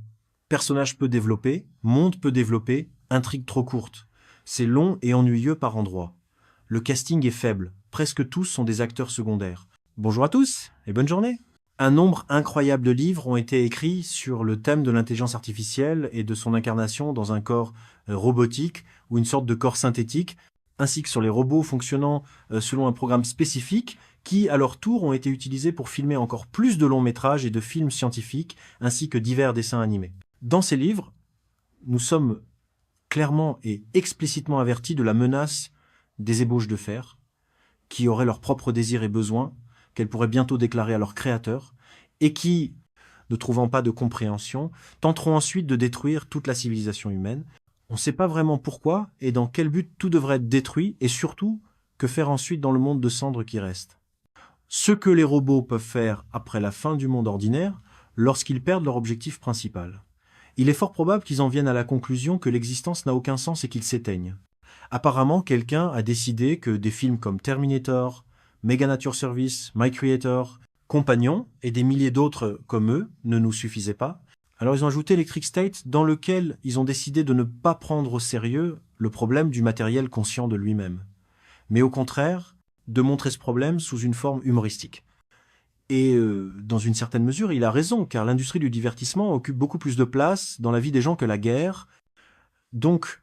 personnage peu développé, monde peu développé, intrigue trop courte. C'est long et ennuyeux par endroits. Le casting est faible, presque tous sont des acteurs secondaires. Bonjour à tous et bonne journée. Un nombre incroyable de livres ont été écrits sur le thème de l'intelligence artificielle et de son incarnation dans un corps robotique ou une sorte de corps synthétique, ainsi que sur les robots fonctionnant selon un programme spécifique qui, à leur tour, ont été utilisés pour filmer encore plus de longs métrages et de films scientifiques, ainsi que divers dessins animés. Dans ces livres, nous sommes clairement et explicitement avertis de la menace des ébauches de fer, qui auraient leurs propres désirs et besoins, qu'elles pourraient bientôt déclarer à leur créateur, et qui, ne trouvant pas de compréhension, tenteront ensuite de détruire toute la civilisation humaine. On ne sait pas vraiment pourquoi et dans quel but tout devrait être détruit, et surtout, que faire ensuite dans le monde de cendres qui reste. Ce que les robots peuvent faire après la fin du monde ordinaire, lorsqu'ils perdent leur objectif principal. Il est fort probable qu'ils en viennent à la conclusion que l'existence n'a aucun sens et qu'ils s'éteignent. Apparemment, quelqu'un a décidé que des films comme Terminator, Mega Nature Service, My Creator, Compagnon et des milliers d'autres comme eux ne nous suffisaient pas. Alors ils ont ajouté Electric State, dans lequel ils ont décidé de ne pas prendre au sérieux le problème du matériel conscient de lui-même, mais au contraire de montrer ce problème sous une forme humoristique. Et dans une certaine mesure, il a raison, car l'industrie du divertissement occupe beaucoup plus de place dans la vie des gens que la guerre. Donc,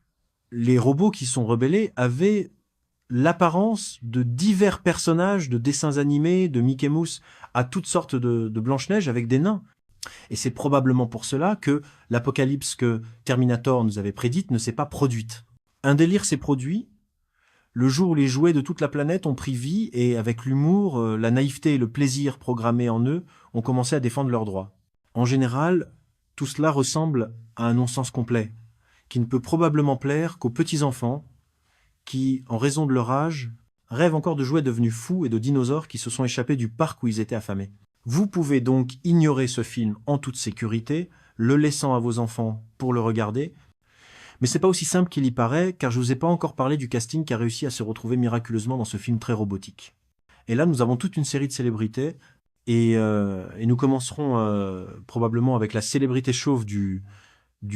les robots qui sont rebellés avaient l'apparence de divers personnages de dessins animés, de Mickey Mouse, à toutes sortes de Blanche-Neige avec des nains. Et c'est probablement pour cela que l'apocalypse que Terminator nous avait prédite ne s'est pas produite. Un délire s'est produit le jour où les jouets de toute la planète ont pris vie et, avec l'humour, la naïveté et le plaisir programmés en eux, ont commencé à défendre leurs droits. En général, tout cela ressemble à un non-sens complet, qui ne peut probablement plaire qu'aux petits-enfants qui, en raison de leur âge, rêvent encore de jouets devenus fous et de dinosaures qui se sont échappés du parc où ils étaient affamés. Vous pouvez donc ignorer ce film en toute sécurité, le laissant à vos enfants pour le regarder. Mais c'est pas aussi simple qu'il y paraît, car je vous ai pas encore parlé du casting qui a réussi à se retrouver miraculeusement dans ce film très robotique. Et là, nous avons toute une série de célébrités, et nous commencerons probablement avec la célébrité chauve du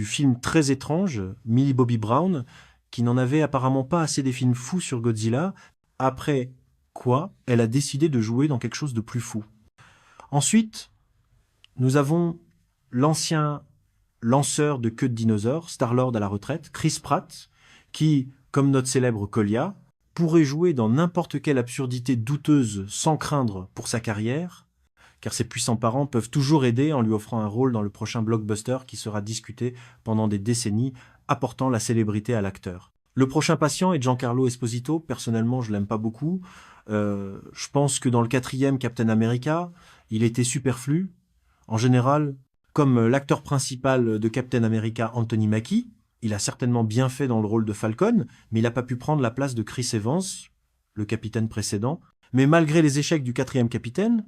film très étrange, Millie Bobby Brown, qui n'en avait apparemment pas assez des films fous sur Godzilla, après quoi elle a décidé de jouer dans quelque chose de plus fou. Ensuite, nous avons l'ancien lanceur de queue de dinosaures, Star-Lord à la retraite, Chris Pratt, qui, comme notre célèbre Kolia, pourrait jouer dans n'importe quelle absurdité douteuse sans craindre pour sa carrière, car ses puissants parents peuvent toujours aider en lui offrant un rôle dans le prochain blockbuster qui sera discuté pendant des décennies, apportant la célébrité à l'acteur. Le prochain patient est Giancarlo Esposito. Personnellement, je l'aime pas beaucoup. Je pense que dans le 4e Captain America, il était superflu. En général, comme l'acteur principal de Captain America, Anthony Mackie, il a certainement bien fait dans le rôle de Falcon, mais il n'a pas pu prendre la place de Chris Evans, le capitaine précédent. Mais malgré les échecs du 4e capitaine,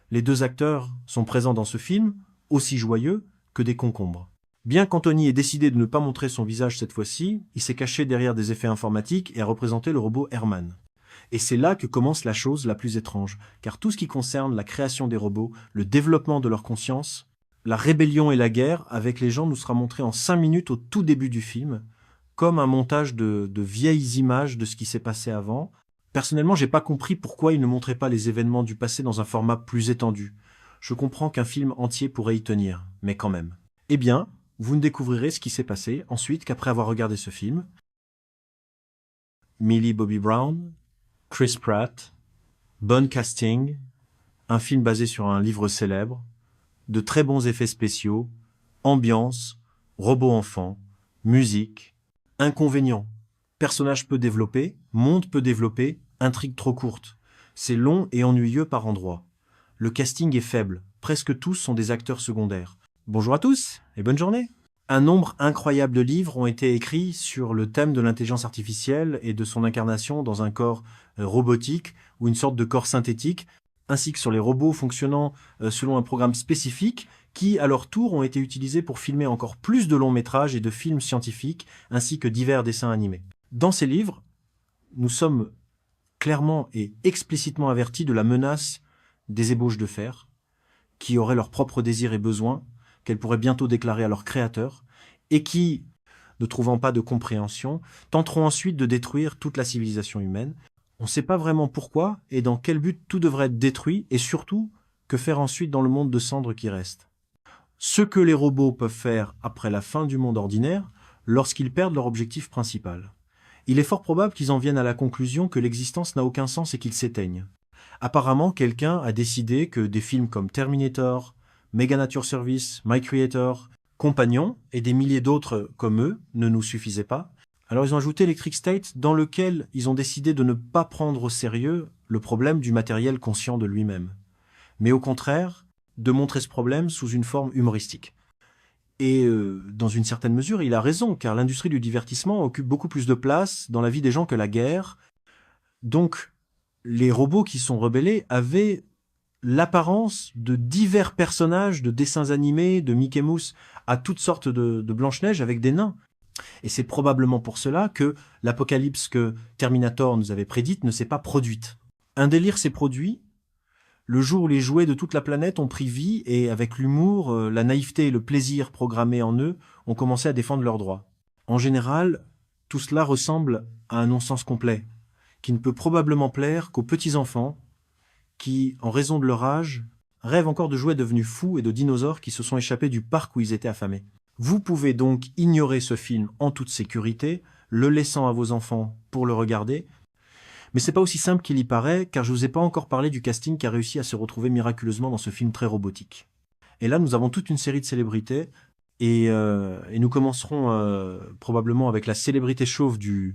les deux acteurs sont présents dans ce film, aussi joyeux que des concombres. Bien qu'Anthony ait décidé de ne pas montrer son visage cette fois-ci, il s'est caché derrière des effets informatiques et a représenté le robot Herman. Et c'est là que commence la chose la plus étrange, car tout ce qui concerne la création des robots, le développement de leur conscience, la rébellion et la guerre avec les gens nous sera montré en 5 minutes au tout début du film, comme un montage de vieilles images de ce qui s'est passé avant. Personnellement, j'ai pas compris pourquoi il ne montrait pas les événements du passé dans un format plus étendu. Je comprends qu'un film entier pourrait y tenir, mais quand même. Eh bien, vous ne découvrirez ce qui s'est passé ensuite qu'après avoir regardé ce film. Millie Bobby Brown, Chris Pratt, bon casting, un film basé sur un livre célèbre, de très bons effets spéciaux, ambiance, robots enfants, musique. Inconvénients: personnage peu développé, monde peu développé, intrigue trop courte. C'est long et ennuyeux par endroits. Le casting est faible, presque tous sont des acteurs secondaires. Bonjour à tous et bonne journée. Un nombre incroyable de livres ont été écrits sur le thème de l'intelligence artificielle et de son incarnation dans un corps robotique ou une sorte de corps synthétique, ainsi que sur les robots fonctionnant selon un programme spécifique qui, à leur tour, ont été utilisés pour filmer encore plus de longs métrages et de films scientifiques, ainsi que divers dessins animés. Dans ces livres, nous sommes clairement et explicitement avertis de la menace des ébauches de fer, qui auraient leurs propres désirs et besoins, qu'elles pourraient bientôt déclarer à leur créateur, et qui, ne trouvant pas de compréhension, tenteront ensuite de détruire toute la civilisation humaine. On ne sait pas vraiment pourquoi et dans quel but tout devrait être détruit, et surtout, que faire ensuite dans le monde de cendres qui reste. Ce que les robots peuvent faire après la fin du monde ordinaire, lorsqu'ils perdent leur objectif principal. Il est fort probable qu'ils en viennent à la conclusion que l'existence n'a aucun sens et qu'ils s'éteignent. Apparemment, quelqu'un a décidé que des films comme Terminator, Mega Nature Service, My Creator, Compagnon et des milliers d'autres comme eux ne nous suffisaient pas. Alors ils ont ajouté Electric State, dans lequel ils ont décidé de ne pas prendre au sérieux le problème du matériel conscient de lui-même, mais au contraire de montrer ce problème sous une forme humoristique. Et dans une certaine mesure, il a raison, car l'industrie du divertissement occupe beaucoup plus de place dans la vie des gens que la guerre. Donc, les robots qui sont rebellés avaient l'apparence de divers personnages de dessins animés, de Mickey Mouse, à toutes sortes de Blanche-Neige avec des nains. Et c'est probablement pour cela que l'apocalypse que Terminator nous avait prédite ne s'est pas produite. Un délire s'est produit le jour où les jouets de toute la planète ont pris vie et, avec l'humour, la naïveté et le plaisir programmés en eux, ont commencé à défendre leurs droits. En général, tout cela ressemble à un non-sens complet, qui ne peut probablement plaire qu'aux petits-enfants qui, en raison de leur âge, rêvent encore de jouets devenus fous et de dinosaures qui se sont échappés du parc où ils étaient affamés. Vous pouvez donc ignorer ce film en toute sécurité, le laissant à vos enfants pour le regarder. Mais c'est pas aussi simple qu'il y paraît, car je vous ai pas encore parlé du casting qui a réussi à se retrouver miraculeusement dans ce film très robotique. Et là, nous avons toute une série de célébrités, et nous commencerons probablement avec la célébrité chauve du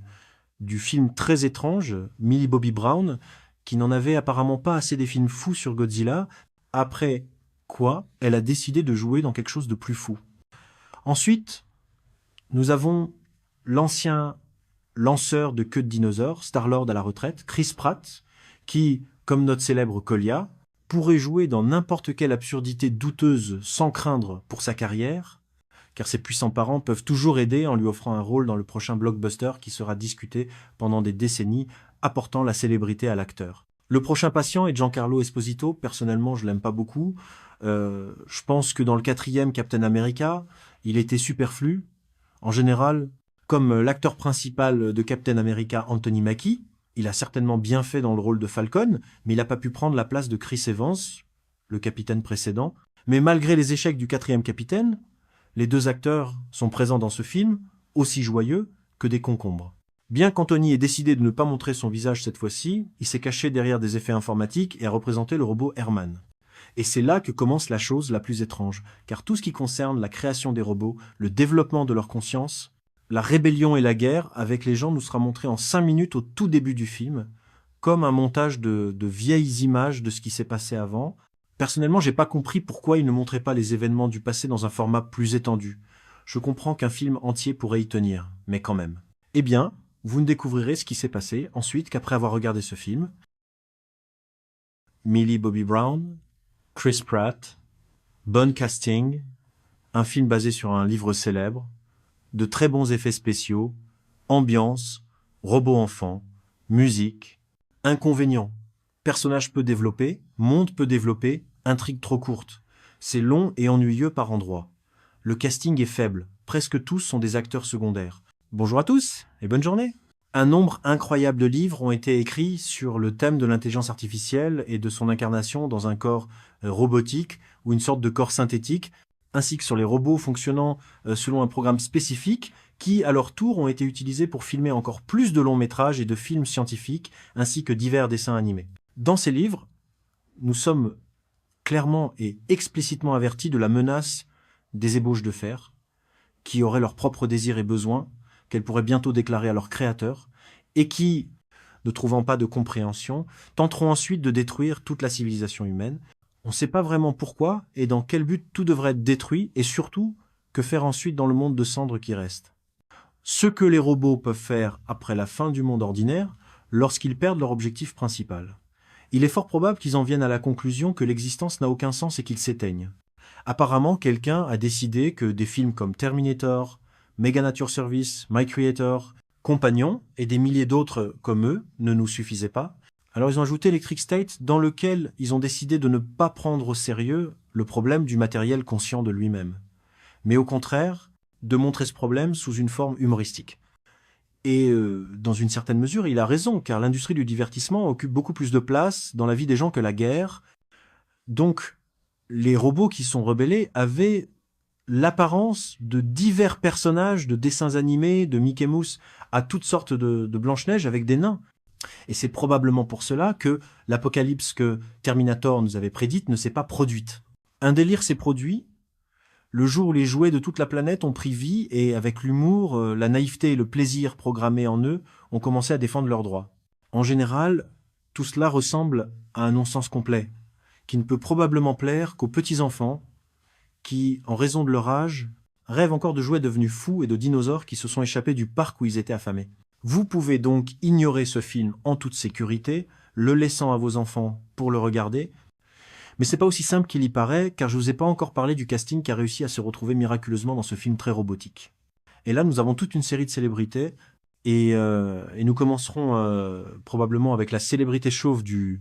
film très étrange, Millie Bobby Brown, qui n'en avait apparemment pas assez des films fous sur Godzilla, après quoi elle a décidé de jouer dans quelque chose de plus fou. Ensuite, nous avons l'ancien lanceur de queue de dinosaures, Star-Lord à la retraite, Chris Pratt, qui, comme notre célèbre Kolia, pourrait jouer dans n'importe quelle absurdité douteuse sans craindre pour sa carrière, car ses puissants parents peuvent toujours aider en lui offrant un rôle dans le prochain blockbuster qui sera discuté pendant des décennies, apportant la célébrité à l'acteur. Le prochain patient est Giancarlo Esposito. Personnellement, je l'aime pas beaucoup. Je pense que dans le 4e Captain America, il était superflu. En général, comme l'acteur principal de Captain America, Anthony Mackie, il a certainement bien fait dans le rôle de Falcon, mais il n'a pas pu prendre la place de Chris Evans, le capitaine précédent. Mais malgré les échecs du 4e capitaine, les deux acteurs sont présents dans ce film, aussi joyeux que des concombres. Bien qu'Anthony ait décidé de ne pas montrer son visage cette fois-ci, il s'est caché derrière des effets informatiques et a représenté le robot Herman. Et c'est là que commence la chose la plus étrange, car tout ce qui concerne la création des robots, le développement de leur conscience, la rébellion et la guerre avec les gens nous sera montré en 5 minutes au tout début du film, comme un montage de vieilles images de ce qui s'est passé avant. Personnellement, j'ai pas compris pourquoi il ne montrait pas les événements du passé dans un format plus étendu. Je comprends qu'un film entier pourrait y tenir, mais quand même. Eh bien, vous ne découvrirez ce qui s'est passé ensuite qu'après avoir regardé ce film. Millie Bobby Brown, Chris Pratt, bon casting, un film basé sur un livre célèbre, de très bons effets spéciaux, ambiance, robots enfants, musique, inconvénients, personnages peu développés, monde peu développé, intrigue trop courte. C'est long et ennuyeux par endroits. Le casting est faible, presque tous sont des acteurs secondaires. Bonjour à tous et bonne journée. Un nombre incroyable de livres ont été écrits sur le thème de l'intelligence artificielle et de son incarnation dans un corps robotique ou une sorte de corps synthétique, ainsi que sur les robots fonctionnant selon un programme spécifique qui, à leur tour, ont été utilisés pour filmer encore plus de longs métrages et de films scientifiques, ainsi que divers dessins animés. Dans ces livres, nous sommes clairement et explicitement avertis de la menace des ébauches de fer, qui auraient leurs propres désirs et besoins, qu'elles pourraient bientôt déclarer à leur créateur, et qui, ne trouvant pas de compréhension, tenteront ensuite de détruire toute la civilisation humaine. On ne sait pas vraiment pourquoi et dans quel but tout devrait être détruit, et surtout, que faire ensuite dans le monde de cendres qui reste. Ce que les robots peuvent faire après la fin du monde ordinaire, lorsqu'ils perdent leur objectif principal. Il est fort probable qu'ils en viennent à la conclusion que l'existence n'a aucun sens et qu'ils s'éteignent. Apparemment, quelqu'un a décidé que des films comme Terminator, Mega Nature Service, My Creator, Compagnon et des milliers d'autres comme eux ne nous suffisaient pas. Alors ils ont ajouté Electric State, dans lequel ils ont décidé de ne pas prendre au sérieux le problème du matériel conscient de lui-même, mais au contraire de montrer ce problème sous une forme humoristique. Et dans une certaine mesure, il a raison, car l'industrie du divertissement occupe beaucoup plus de place dans la vie des gens que la guerre. Donc, les robots qui sont rebellés avaient l'apparence de divers personnages de dessins animés, de Mickey Mouse, à toutes sortes de Blanche-Neige avec des nains. Et c'est probablement pour cela que l'apocalypse que Terminator nous avait prédite ne s'est pas produite. Un délire s'est produit le jour où les jouets de toute la planète ont pris vie et, avec l'humour, la naïveté et le plaisir programmés en eux, ont commencé à défendre leurs droits. En général, tout cela ressemble à un non-sens complet, qui ne peut probablement plaire qu'aux petits-enfants qui, en raison de leur âge, rêvent encore de jouets devenus fous et de dinosaures qui se sont échappés du parc où ils étaient affamés. Vous pouvez donc ignorer ce film en toute sécurité, le laissant à vos enfants pour le regarder. Mais c'est pas aussi simple qu'il y paraît, car je vous ai pas encore parlé du casting qui a réussi à se retrouver miraculeusement dans ce film très robotique. Et là, nous avons toute une série de célébrités, et nous commencerons probablement avec la célébrité chauve du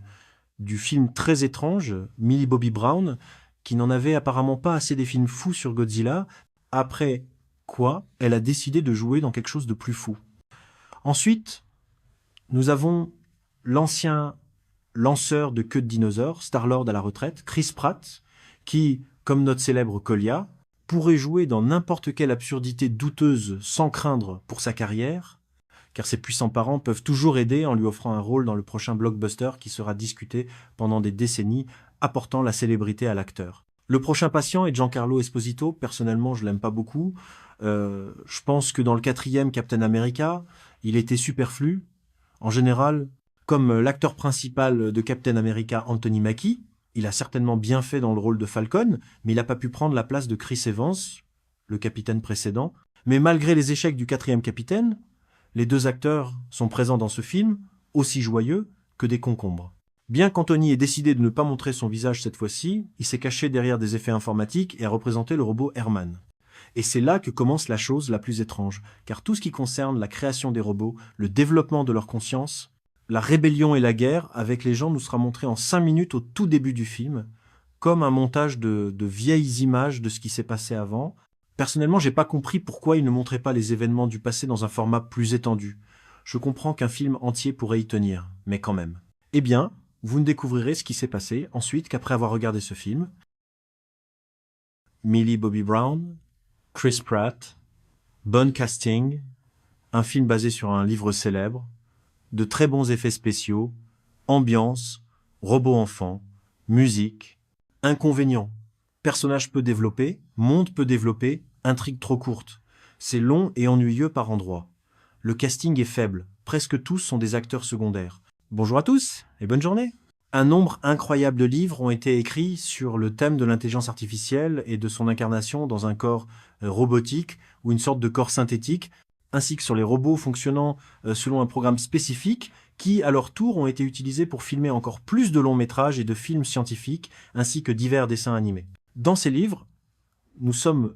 film très étrange, Millie Bobby Brown, qui n'en avait apparemment pas assez des films fous sur Godzilla, après quoi elle a décidé de jouer dans quelque chose de plus fou. Ensuite, nous avons l'ancien lanceur de queue de dinosaures, Star-Lord à la retraite, Chris Pratt, qui, comme notre célèbre Kolia, pourrait jouer dans n'importe quelle absurdité douteuse sans craindre pour sa carrière, car ses puissants parents peuvent toujours aider en lui offrant un rôle dans le prochain blockbuster qui sera discuté pendant des décennies, apportant la célébrité à l'acteur. Le prochain patient est Giancarlo Esposito. Personnellement, je l'aime pas beaucoup. Je pense que dans le 4e Captain America, il était superflu. En général, comme l'acteur principal de Captain America, Anthony Mackie, il a certainement bien fait dans le rôle de Falcon, mais il n'a pas pu prendre la place de Chris Evans, le capitaine précédent. Mais malgré les échecs du 4e capitaine, les deux acteurs sont présents dans ce film, aussi joyeux que des concombres. Bien qu'Anthony ait décidé de ne pas montrer son visage cette fois-ci, il s'est caché derrière des effets informatiques et a représenté le robot Herman. Et c'est là que commence la chose la plus étrange, car tout ce qui concerne la création des robots, le développement de leur conscience, la rébellion et la guerre avec les gens nous sera montré en 5 minutes au tout début du film, comme un montage de vieilles images de ce qui s'est passé avant. Personnellement, j'ai pas compris pourquoi il ne montrait pas les événements du passé dans un format plus étendu. Je comprends qu'un film entier pourrait y tenir, mais quand même. Eh bien, vous ne découvrirez ce qui s'est passé ensuite qu'après avoir regardé ce film. Millie Bobby Brown, Chris Pratt, bon casting, un film basé sur un livre célèbre, de très bons effets spéciaux, ambiance, robots enfants, musique, inconvénients, personnages peu développés, monde peu développé, intrigue trop courte. C'est long et ennuyeux par endroits. Le casting est faible, presque tous sont des acteurs secondaires. Bonjour à tous et bonne journée. Un nombre incroyable de livres ont été écrits sur le thème de l'intelligence artificielle et de son incarnation dans un corps robotique ou une sorte de corps synthétique, ainsi que sur les robots fonctionnant selon un programme spécifique qui, à leur tour, ont été utilisés pour filmer encore plus de longs métrages et de films scientifiques, ainsi que divers dessins animés. Dans ces livres, nous sommes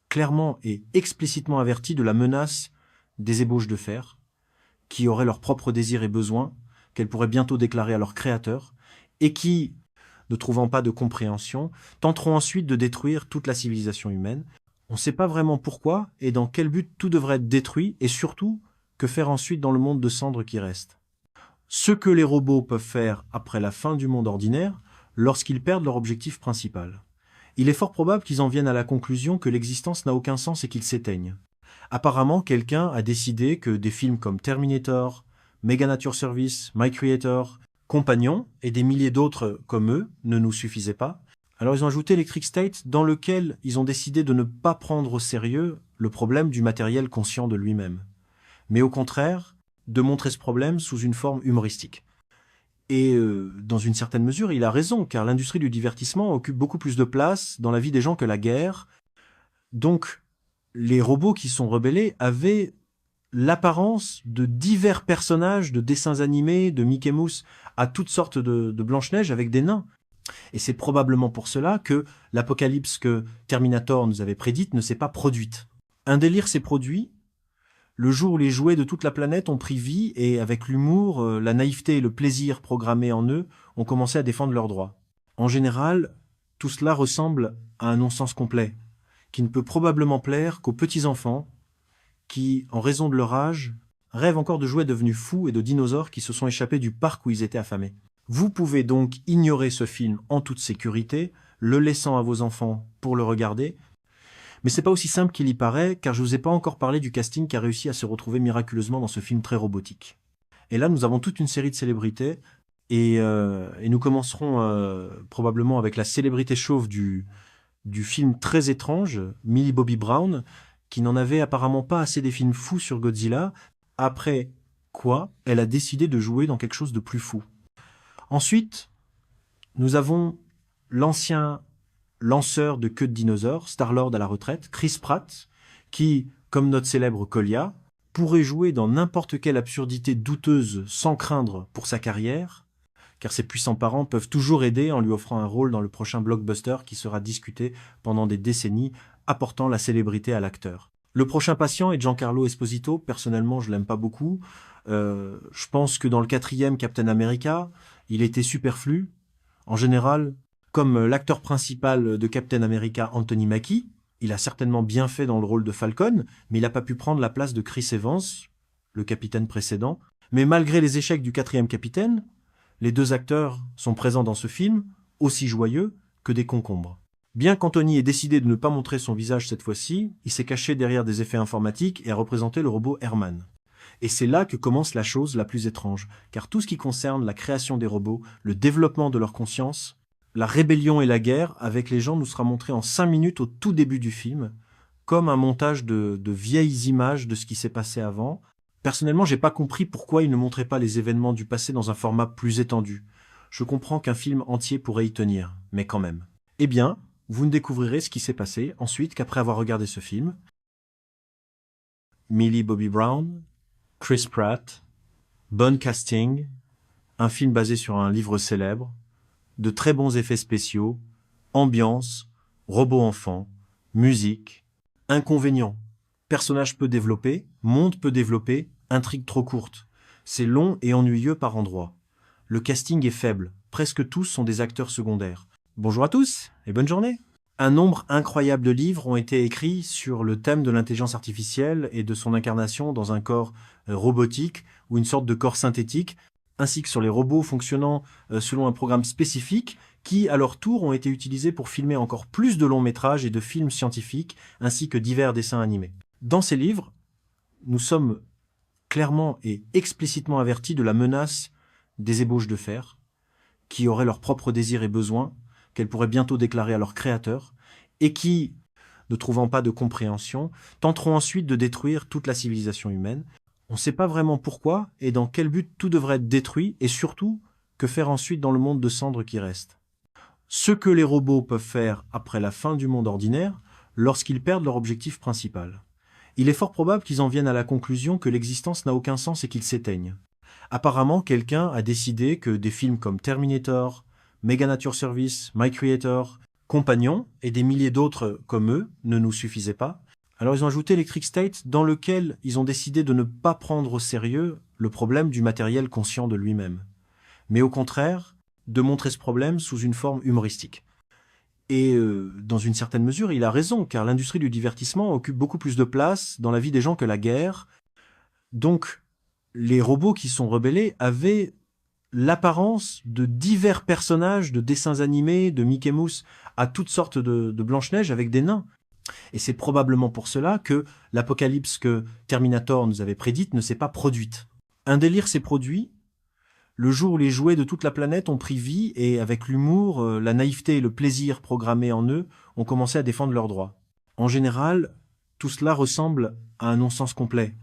clairement et explicitement avertis de la menace des ébauches de fer, qui auraient leurs propres désirs et besoins, qu'elles pourraient bientôt déclarer à leurs créateurs, et qui, ne trouvant pas de compréhension, tenteront ensuite de détruire toute la civilisation humaine. On ne sait pas vraiment pourquoi et dans quel but tout devrait être détruit, et surtout, que faire ensuite dans le monde de cendres qui reste. Ce que les robots peuvent faire après la fin du monde ordinaire, lorsqu'ils perdent leur objectif principal. Il est fort probable qu'ils en viennent à la conclusion que l'existence n'a aucun sens et qu'ils s'éteignent. Apparemment, quelqu'un a décidé que des films comme Terminator, Mega Nature Service, My Creator, Compagnon et des milliers d'autres comme eux ne nous suffisaient pas. Alors ils ont ajouté Electric State, dans lequel ils ont décidé de ne pas prendre au sérieux le problème du matériel conscient de lui-même, mais au contraire de montrer ce problème sous une forme humoristique. Et dans une certaine mesure, il a raison, car l'industrie du divertissement occupe beaucoup plus de place dans la vie des gens que la guerre. Donc, les robots qui sont rebellés avaient l'apparence de divers personnages de dessins animés, de Mickey Mouse, à toutes sortes de Blanche-Neige avec des nains. Et c'est probablement pour cela que l'apocalypse que Terminator nous avait prédite ne s'est pas produite. Un délire s'est produit le jour où les jouets de toute la planète ont pris vie et, avec l'humour, la naïveté et le plaisir programmés en eux, ont commencé à défendre leurs droits. En général, tout cela ressemble à un non-sens complet, qui ne peut probablement plaire qu'aux petits-enfants qui, en raison de leur âge, rêvent encore de jouets devenus fous et de dinosaures qui se sont échappés du parc où ils étaient affamés. Vous pouvez donc ignorer ce film en toute sécurité, le laissant à vos enfants pour le regarder. Mais c'est pas aussi simple qu'il y paraît, car je vous ai pas encore parlé du casting qui a réussi à se retrouver miraculeusement dans ce film très robotique. Et là, nous avons toute une série de célébrités, et nous commencerons probablement avec la célébrité chauve du film très étrange, Millie Bobby Brown, qui n'en avait apparemment pas assez des films fous sur Godzilla, après quoi elle a décidé de jouer dans quelque chose de plus fou. Ensuite, nous avons l'ancien lanceur de queue de dinosaures, Star-Lord à la retraite, Chris Pratt, qui, comme notre célèbre Kolia, pourrait jouer dans n'importe quelle absurdité douteuse sans craindre pour sa carrière, car ses puissants parents peuvent toujours aider en lui offrant un rôle dans le prochain blockbuster qui sera discuté pendant des décennies, apportant la célébrité à l'acteur. Le prochain patient est Giancarlo Esposito. Personnellement, je l'aime pas beaucoup. Je pense que dans le 4e Captain America, il était superflu. En général, comme l'acteur principal de Captain America, Anthony Mackie, il a certainement bien fait dans le rôle de Falcon, mais il n'a pas pu prendre la place de Chris Evans, le capitaine précédent. Mais malgré les échecs du 4e capitaine, les deux acteurs sont présents dans ce film, aussi joyeux que des concombres. Bien qu'Anthony ait décidé de ne pas montrer son visage cette fois-ci, il s'est caché derrière des effets informatiques et a représenté le robot Herman. Et c'est là que commence la chose la plus étrange, car tout ce qui concerne la création des robots, le développement de leur conscience, la rébellion et la guerre avec les gens nous sera montré en 5 minutes au tout début du film, comme un montage de vieilles images de ce qui s'est passé avant. Personnellement, j'ai pas compris pourquoi il ne montrait pas les événements du passé dans un format plus étendu. Je comprends qu'un film entier pourrait y tenir, mais quand même. Eh bien, vous ne découvrirez ce qui s'est passé ensuite qu'après avoir regardé ce film. Millie Bobby Brown, Chris Pratt, bon casting, un film basé sur un livre célèbre, de très bons effets spéciaux, ambiance, robots enfants, musique, inconvénients, personnages peu développés, monde peu développé, intrigue trop courte. C'est long et ennuyeux par endroits. Le casting est faible, presque tous sont des acteurs secondaires. Bonjour à tous et bonne journée. Un nombre incroyable de livres ont été écrits sur le thème de l'intelligence artificielle et de son incarnation dans un corps robotique ou une sorte de corps synthétique, ainsi que sur les robots fonctionnant selon un programme spécifique qui, à leur tour, ont été utilisés pour filmer encore plus de longs métrages et de films scientifiques, ainsi que divers dessins animés. Dans ces livres, nous sommes clairement et explicitement avertis de la menace des ébauches de fer, qui auraient leurs propres désirs et besoins, qu'elles pourraient bientôt déclarer à leurs créateurs, et qui, ne trouvant pas de compréhension, tenteront ensuite de détruire toute la civilisation humaine. On ne sait pas vraiment pourquoi et dans quel but tout devrait être détruit, et surtout, que faire ensuite dans le monde de cendres qui reste. Ce que les robots peuvent faire après la fin du monde ordinaire, lorsqu'ils perdent leur objectif principal. Il est fort probable qu'ils en viennent à la conclusion que l'existence n'a aucun sens et qu'ils s'éteignent. Apparemment, quelqu'un a décidé que des films comme Terminator, Mega Nature Service, My Creator, Compagnon et des milliers d'autres comme eux ne nous suffisaient pas. Alors ils ont ajouté Electric State, dans lequel ils ont décidé de ne pas prendre au sérieux le problème du matériel conscient de lui-même, mais au contraire de montrer ce problème sous une forme humoristique. Et dans une certaine mesure, il a raison, car l'industrie du divertissement occupe beaucoup plus de place dans la vie des gens que la guerre. Donc, les robots qui sont rebellés avaient l'apparence de divers personnages de dessins animés, de Mickey Mouse, à toutes sortes de Blanche-Neige avec des nains. Et c'est probablement pour cela que l'apocalypse que Terminator nous avait prédite ne s'est pas produite. Un délire s'est produit le jour où les jouets de toute la planète ont pris vie et, avec l'humour, la naïveté et le plaisir programmés en eux, ont commencé à défendre leurs droits. En général, tout cela ressemble à un non-sens complet,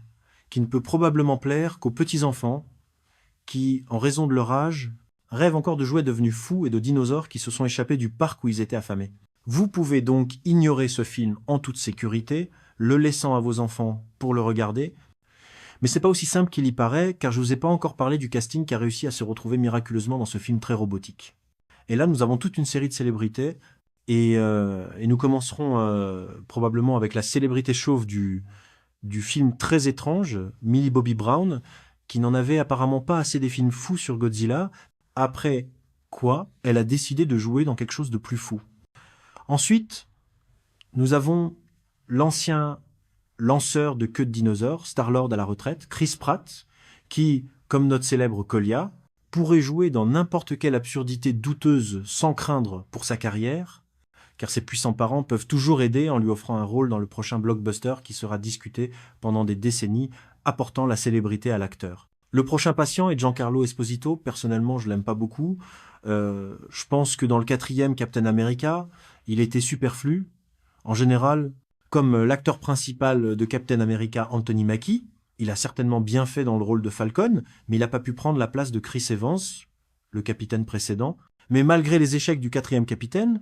qui ne peut probablement plaire qu'aux petits-enfants qui, en raison de leur âge, rêvent encore de jouets devenus fous et de dinosaures qui se sont échappés du parc où ils étaient affamés. Vous pouvez donc ignorer ce film en toute sécurité, le laissant à vos enfants pour le regarder. Mais c'est pas aussi simple qu'il y paraît, car je vous ai pas encore parlé du casting qui a réussi à se retrouver miraculeusement dans ce film très robotique. Et là, nous avons toute une série de célébrités, et nous commencerons probablement avec la célébrité chauve du film très étrange, Millie Bobby Brown, qui n'en avait apparemment pas assez des films fous sur Godzilla, après quoi elle a décidé de jouer dans quelque chose de plus fou. Ensuite, nous avons l'ancien lanceur de queue de dinosaures, Star-Lord à la retraite, Chris Pratt, qui, comme notre célèbre Kolia, pourrait jouer dans n'importe quelle absurdité douteuse sans craindre pour sa carrière, car ses puissants parents peuvent toujours aider en lui offrant un rôle dans le prochain blockbuster qui sera discuté pendant des décennies, apportant la célébrité à l'acteur. Le prochain patient est Giancarlo Esposito. Personnellement, je l'aime pas beaucoup. Je pense que dans le 4e Captain America, il était superflu. En général, comme l'acteur principal de Captain America, Anthony Mackie, il a certainement bien fait dans le rôle de Falcon, mais il n'a pas pu prendre la place de Chris Evans, le capitaine précédent. Mais malgré les échecs du 4e capitaine,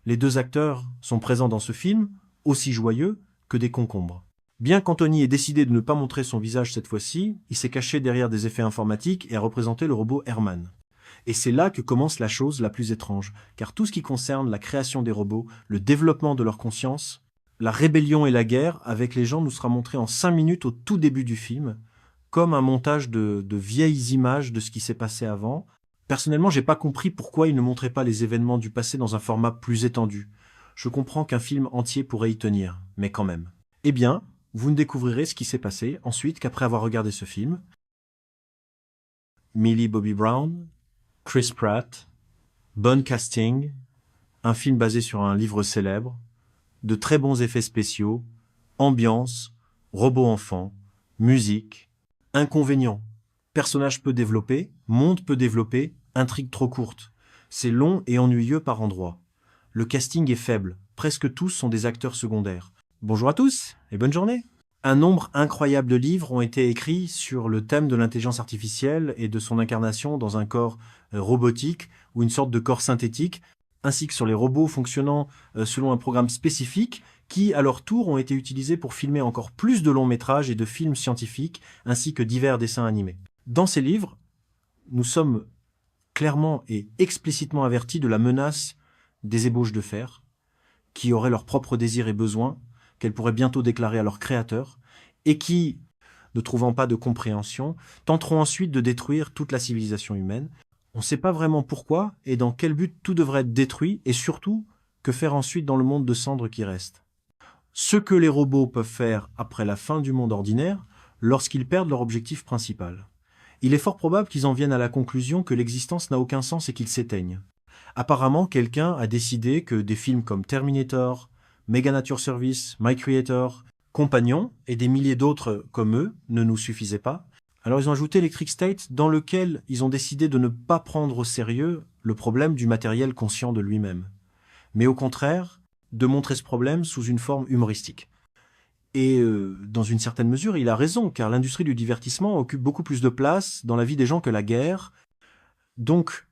les deux acteurs sont présents dans ce film, aussi joyeux que des concombres. Bien qu'Anthony ait décidé de ne pas montrer son visage cette fois-ci, il s'est caché derrière des effets informatiques et a représenté le robot Herman. Et c'est là que commence la chose la plus étrange, car tout ce qui concerne la création des robots, le développement de leur conscience, la rébellion et la guerre avec les gens nous sera montré en 5 minutes au tout début du film, comme un montage de vieilles images de ce qui s'est passé avant. Personnellement, j'ai pas compris pourquoi il ne montrait pas les événements du passé dans un format plus étendu. Je comprends qu'un film entier pourrait y tenir, mais quand même. Eh bien, vous ne découvrirez ce qui s'est passé ensuite qu'après avoir regardé ce film. Millie Bobby Brown, Chris Pratt, bon casting, un film basé sur un livre célèbre, de très bons effets spéciaux, ambiance, robots enfants, musique, inconvénients, personnages peu développés, monde peu développé, intrigue trop courte. C'est long et ennuyeux par endroits. Le casting est faible, presque tous sont des acteurs secondaires. Bonjour à tous et bonne journée. Un nombre incroyable de livres ont été écrits sur le thème de l'intelligence artificielle et de son incarnation dans un corps robotique ou une sorte de corps synthétique, ainsi que sur les robots fonctionnant selon un programme spécifique qui, à leur tour, ont été utilisés pour filmer encore plus de longs métrages et de films scientifiques, ainsi que divers dessins animés. Dans ces livres, nous sommes clairement et explicitement avertis de la menace des ébauches de fer, qui auraient leurs propres désirs et besoins, qu'elles pourraient bientôt déclarer à leurs créateurs, et qui, ne trouvant pas de compréhension, tenteront ensuite de détruire toute la civilisation humaine. On ne sait pas vraiment pourquoi et dans quel but tout devrait être détruit, et surtout, que faire ensuite dans le monde de cendres qui reste. Ce que les robots peuvent faire après la fin du monde ordinaire, lorsqu'ils perdent leur objectif principal. Il est fort probable qu'ils en viennent à la conclusion que l'existence n'a aucun sens et qu'ils s'éteignent. Apparemment, quelqu'un a décidé que des films comme Terminator, Mega Nature Service, My Creator, Compagnon et des milliers d'autres comme eux ne nous suffisaient pas. Alors ils ont ajouté Electric State, dans lequel ils ont décidé de ne pas prendre au sérieux le problème du matériel conscient de lui-même, mais au contraire de montrer ce problème sous une forme humoristique. Et dans une certaine mesure, il a raison, car l'industrie du divertissement occupe beaucoup plus de place dans la vie des gens que la guerre. Donc,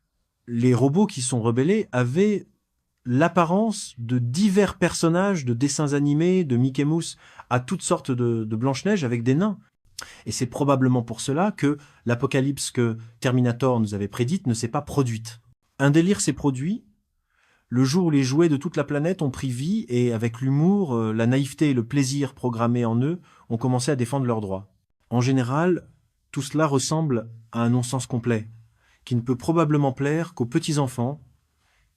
les robots qui sont rebellés avaient l'apparence de divers personnages de dessins animés, de Mickey Mouse, à toutes sortes de Blanche-Neige avec des nains. Et c'est probablement pour cela que l'apocalypse que Terminator nous avait prédite ne s'est pas produite. Un délire s'est produit le jour où les jouets de toute la planète ont pris vie et, avec l'humour, la naïveté et le plaisir programmés en eux, ont commencé à défendre leurs droits. En général, tout cela ressemble à un non-sens complet, qui ne peut probablement plaire qu'aux petits-enfants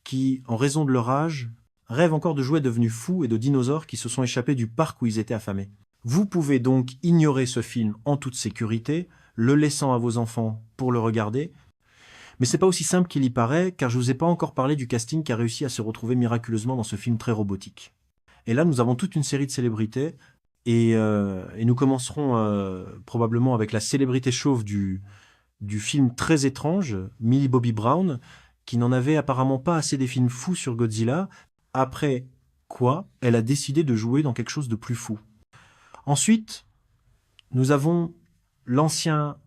qui, en raison de leur âge, rêvent encore de jouets devenus fous et de dinosaures qui se sont échappés du parc où ils étaient affamés. Vous pouvez donc ignorer ce film en toute sécurité, le laissant à vos enfants pour le regarder. Mais c'est pas aussi simple qu'il y paraît, car je vous ai pas encore parlé du casting qui a réussi à se retrouver miraculeusement dans ce film très robotique. Et là, nous avons toute une série de célébrités, et nous commencerons probablement avec la célébrité chauve du film très étrange, Millie Bobby Brown, qui n'en avait apparemment pas assez des films fous sur Godzilla, après quoi elle a décidé de jouer dans quelque chose de plus fou. Ensuite, Nous avons l'ancien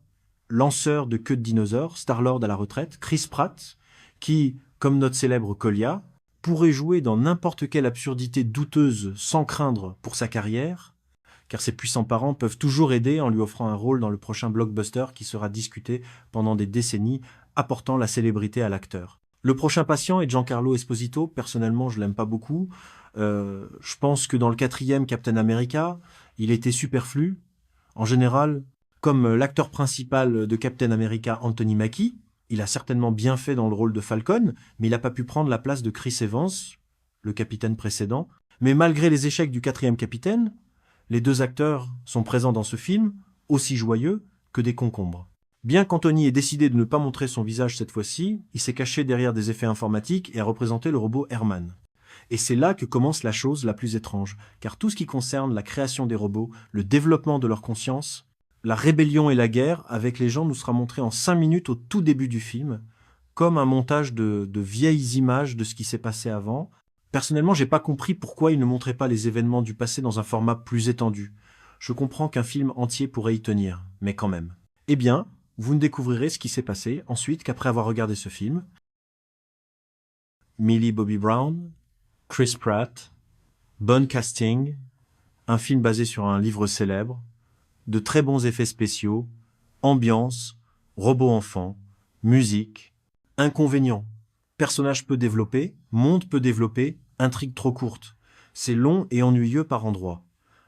lanceur de queue de dinosaure, Star-Lord à la retraite, Chris Pratt, qui, comme notre célèbre Kolya, pourrait jouer dans n'importe quelle absurdité douteuse sans craindre pour sa carrière, car ses puissants parents peuvent toujours aider en lui offrant un rôle dans le prochain blockbuster qui sera discuté pendant des décennies, apportant la célébrité à l'acteur. Le prochain patient est Giancarlo Esposito. Personnellement, je l'aime pas beaucoup. Je pense que dans le 4e Captain America, il était superflu. En général, comme l'acteur principal de Captain America, Anthony Mackie, il a certainement bien fait dans le rôle de Falcon, mais il n'a pas pu prendre la place de Chris Evans, le capitaine précédent. Mais malgré les échecs du 4e capitaine, les deux acteurs sont présents dans ce film, aussi joyeux que des concombres. Bien qu'Anthony ait décidé de ne pas montrer son visage cette fois-ci, il s'est caché derrière des effets informatiques et a représenté le robot Herman. Et c'est là que commence la chose la plus étrange, car tout ce qui concerne la création des robots, le développement de leur conscience, la rébellion et la guerre avec les gens nous sera montré en 5 minutes au tout début du film, comme un montage de vieilles images de ce qui s'est passé avant. Personnellement, j'ai pas compris pourquoi il ne montrait pas les événements du passé dans un format plus étendu. Je comprends qu'un film entier pourrait y tenir, mais quand même. Eh bien, vous ne découvrirez ce qui s'est passé ensuite qu'après avoir regardé ce film. Millie Bobby Brown, Chris Pratt, bon casting, un film basé sur un livre célèbre, de très bons effets spéciaux, ambiance, robots enfants, musique, inconvénients, personnages peu développés, monde peu développé, intrigue trop courte. C'est long et ennuyeux par endroits.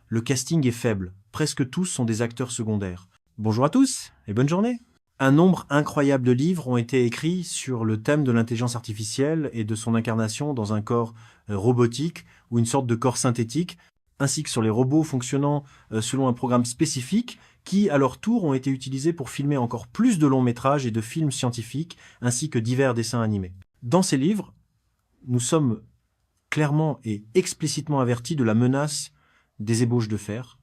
Le casting est faible, presque tous sont des acteurs secondaires. Bonjour à tous et bonne journée. Un nombre incroyable de livres ont été écrits sur le thème de l'intelligence artificielle et de son incarnation dans un corps robotique ou une sorte de corps synthétique, ainsi que sur les robots fonctionnant selon un programme spécifique qui, à leur tour, ont été utilisés pour filmer encore plus de longs métrages et de films scientifiques, ainsi que divers dessins animés. Dans ces livres, nous sommes clairement et explicitement avertis de la menace des ébauches de fer,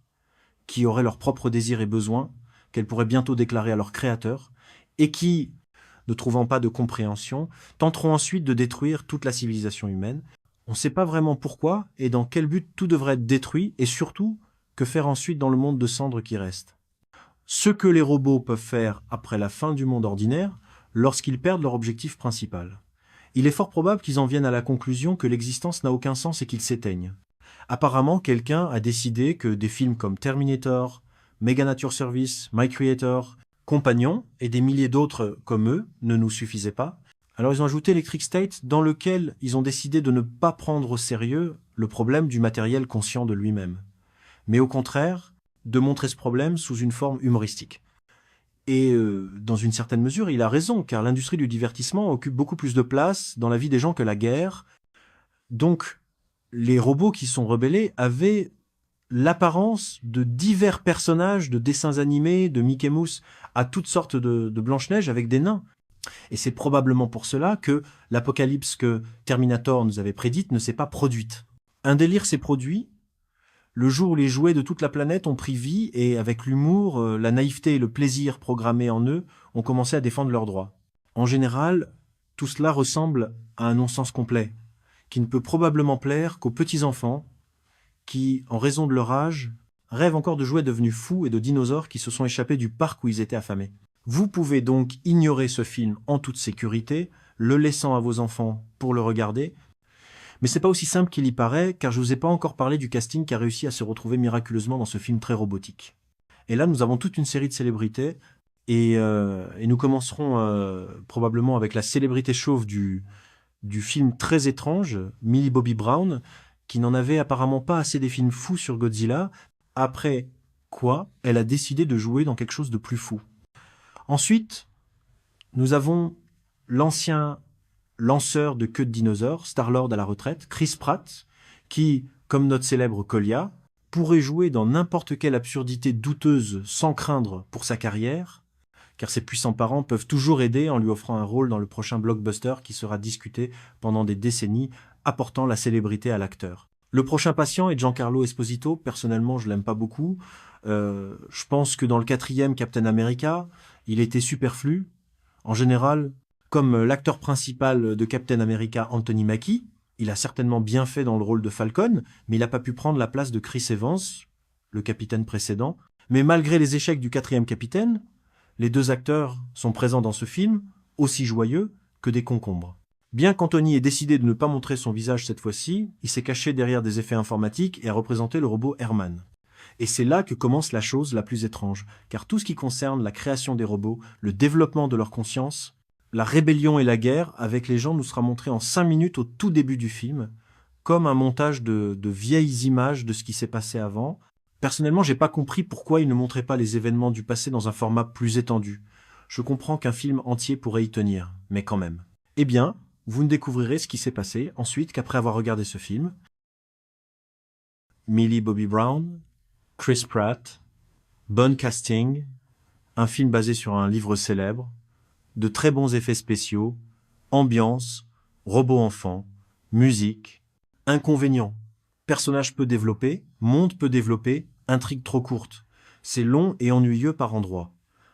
qui auraient leurs propres désirs et besoins, qu'elles pourraient bientôt déclarer à leurs créateurs, et qui, ne trouvant pas de compréhension, tenteront ensuite de détruire toute la civilisation humaine. On ne sait pas vraiment pourquoi et dans quel but tout devrait être détruit, et surtout, que faire ensuite dans le monde de cendres qui reste. Ce que les robots peuvent faire après la fin du monde ordinaire, lorsqu'ils perdent leur objectif principal. Il est fort probable qu'ils en viennent à la conclusion que l'existence n'a aucun sens et qu'ils s'éteignent. Apparemment, quelqu'un a décidé que des films comme Terminator, Mega Nature Service, My Creator, Compagnon et des milliers d'autres comme eux ne nous suffisaient pas. Alors ils ont ajouté Electric State, dans lequel ils ont décidé de ne pas prendre au sérieux le problème du matériel conscient de lui-même, mais au contraire de montrer ce problème sous une forme humoristique. Et dans une certaine mesure, il a raison, car l'industrie du divertissement occupe beaucoup plus de place dans la vie des gens que la guerre. Donc, les robots qui sont rebellés avaient l'apparence de divers personnages de dessins animés, de Mickey Mouse, à toutes sortes de Blanche-Neige avec des nains. Et c'est probablement pour cela que l'apocalypse que Terminator nous avait prédite ne s'est pas produite. Un délire s'est produit le jour où les jouets de toute la planète ont pris vie et, avec l'humour, la naïveté et le plaisir programmés en eux, ont commencé à défendre leurs droits. En général, tout cela ressemble à un non-sens complet, qui ne peut probablement plaire qu'aux petits-enfants qui, en raison de leur âge, rêvent encore de jouets devenus fous et de dinosaures qui se sont échappés du parc où ils étaient affamés. Vous pouvez donc ignorer ce film en toute sécurité, le laissant à vos enfants pour le regarder. Mais c'est pas aussi simple qu'il y paraît, car je vous ai pas encore parlé du casting qui a réussi à se retrouver miraculeusement dans ce film très robotique. Et là, nous avons toute une série de célébrités, et nous commencerons probablement avec la célébrité chauve du film très étrange, Millie Bobby Brown, qui n'en avait apparemment pas assez des films fous sur Godzilla, après quoi elle a décidé de jouer dans quelque chose de plus fou. Ensuite, nous avons l'ancien lanceur de queue de dinosaure, Star-Lord à la retraite, Chris Pratt, qui, comme notre célèbre Kolya, pourrait jouer dans n'importe quelle absurdité douteuse sans craindre pour sa carrière, car ses puissants parents peuvent toujours aider en lui offrant un rôle dans le prochain blockbuster qui sera discuté pendant des décennies, apportant la célébrité à l'acteur. Le prochain patient est Giancarlo Esposito. Personnellement, je l'aime pas beaucoup. Je pense que dans le 4e Captain America, il était superflu. En général, comme l'acteur principal de Captain America, Anthony Mackie, il a certainement bien fait dans le rôle de Falcon, mais il n'a pas pu prendre la place de Chris Evans, le capitaine précédent. Mais malgré les échecs du quatrième capitaine, les deux acteurs sont présents dans ce film, aussi joyeux que des concombres. Bien qu'Anthony ait décidé de ne pas montrer son visage cette fois-ci, il s'est caché derrière des effets informatiques et a représenté le robot Herman. Et c'est là que commence la chose la plus étrange, car tout ce qui concerne la création des robots, le développement de leur conscience, la rébellion et la guerre avec les gens nous sera montré en 5 minutes au tout début du film, comme un montage de vieilles images de ce qui s'est passé avant. Personnellement, j'ai pas compris pourquoi il ne montrait pas les événements du passé dans un format plus étendu. Je comprends qu'un film entier pourrait y tenir, mais quand même. Eh bien, vous ne découvrirez ce qui s'est passé ensuite qu'après avoir regardé ce film. Millie Bobby Brown, Chris Pratt, bon casting, un film basé sur un livre célèbre, de très bons effets spéciaux, ambiance, robots enfants, musique. Inconvénients: personnage peu développé, monde peu développé, intrigue trop courte. C'est long et ennuyeux par endroits.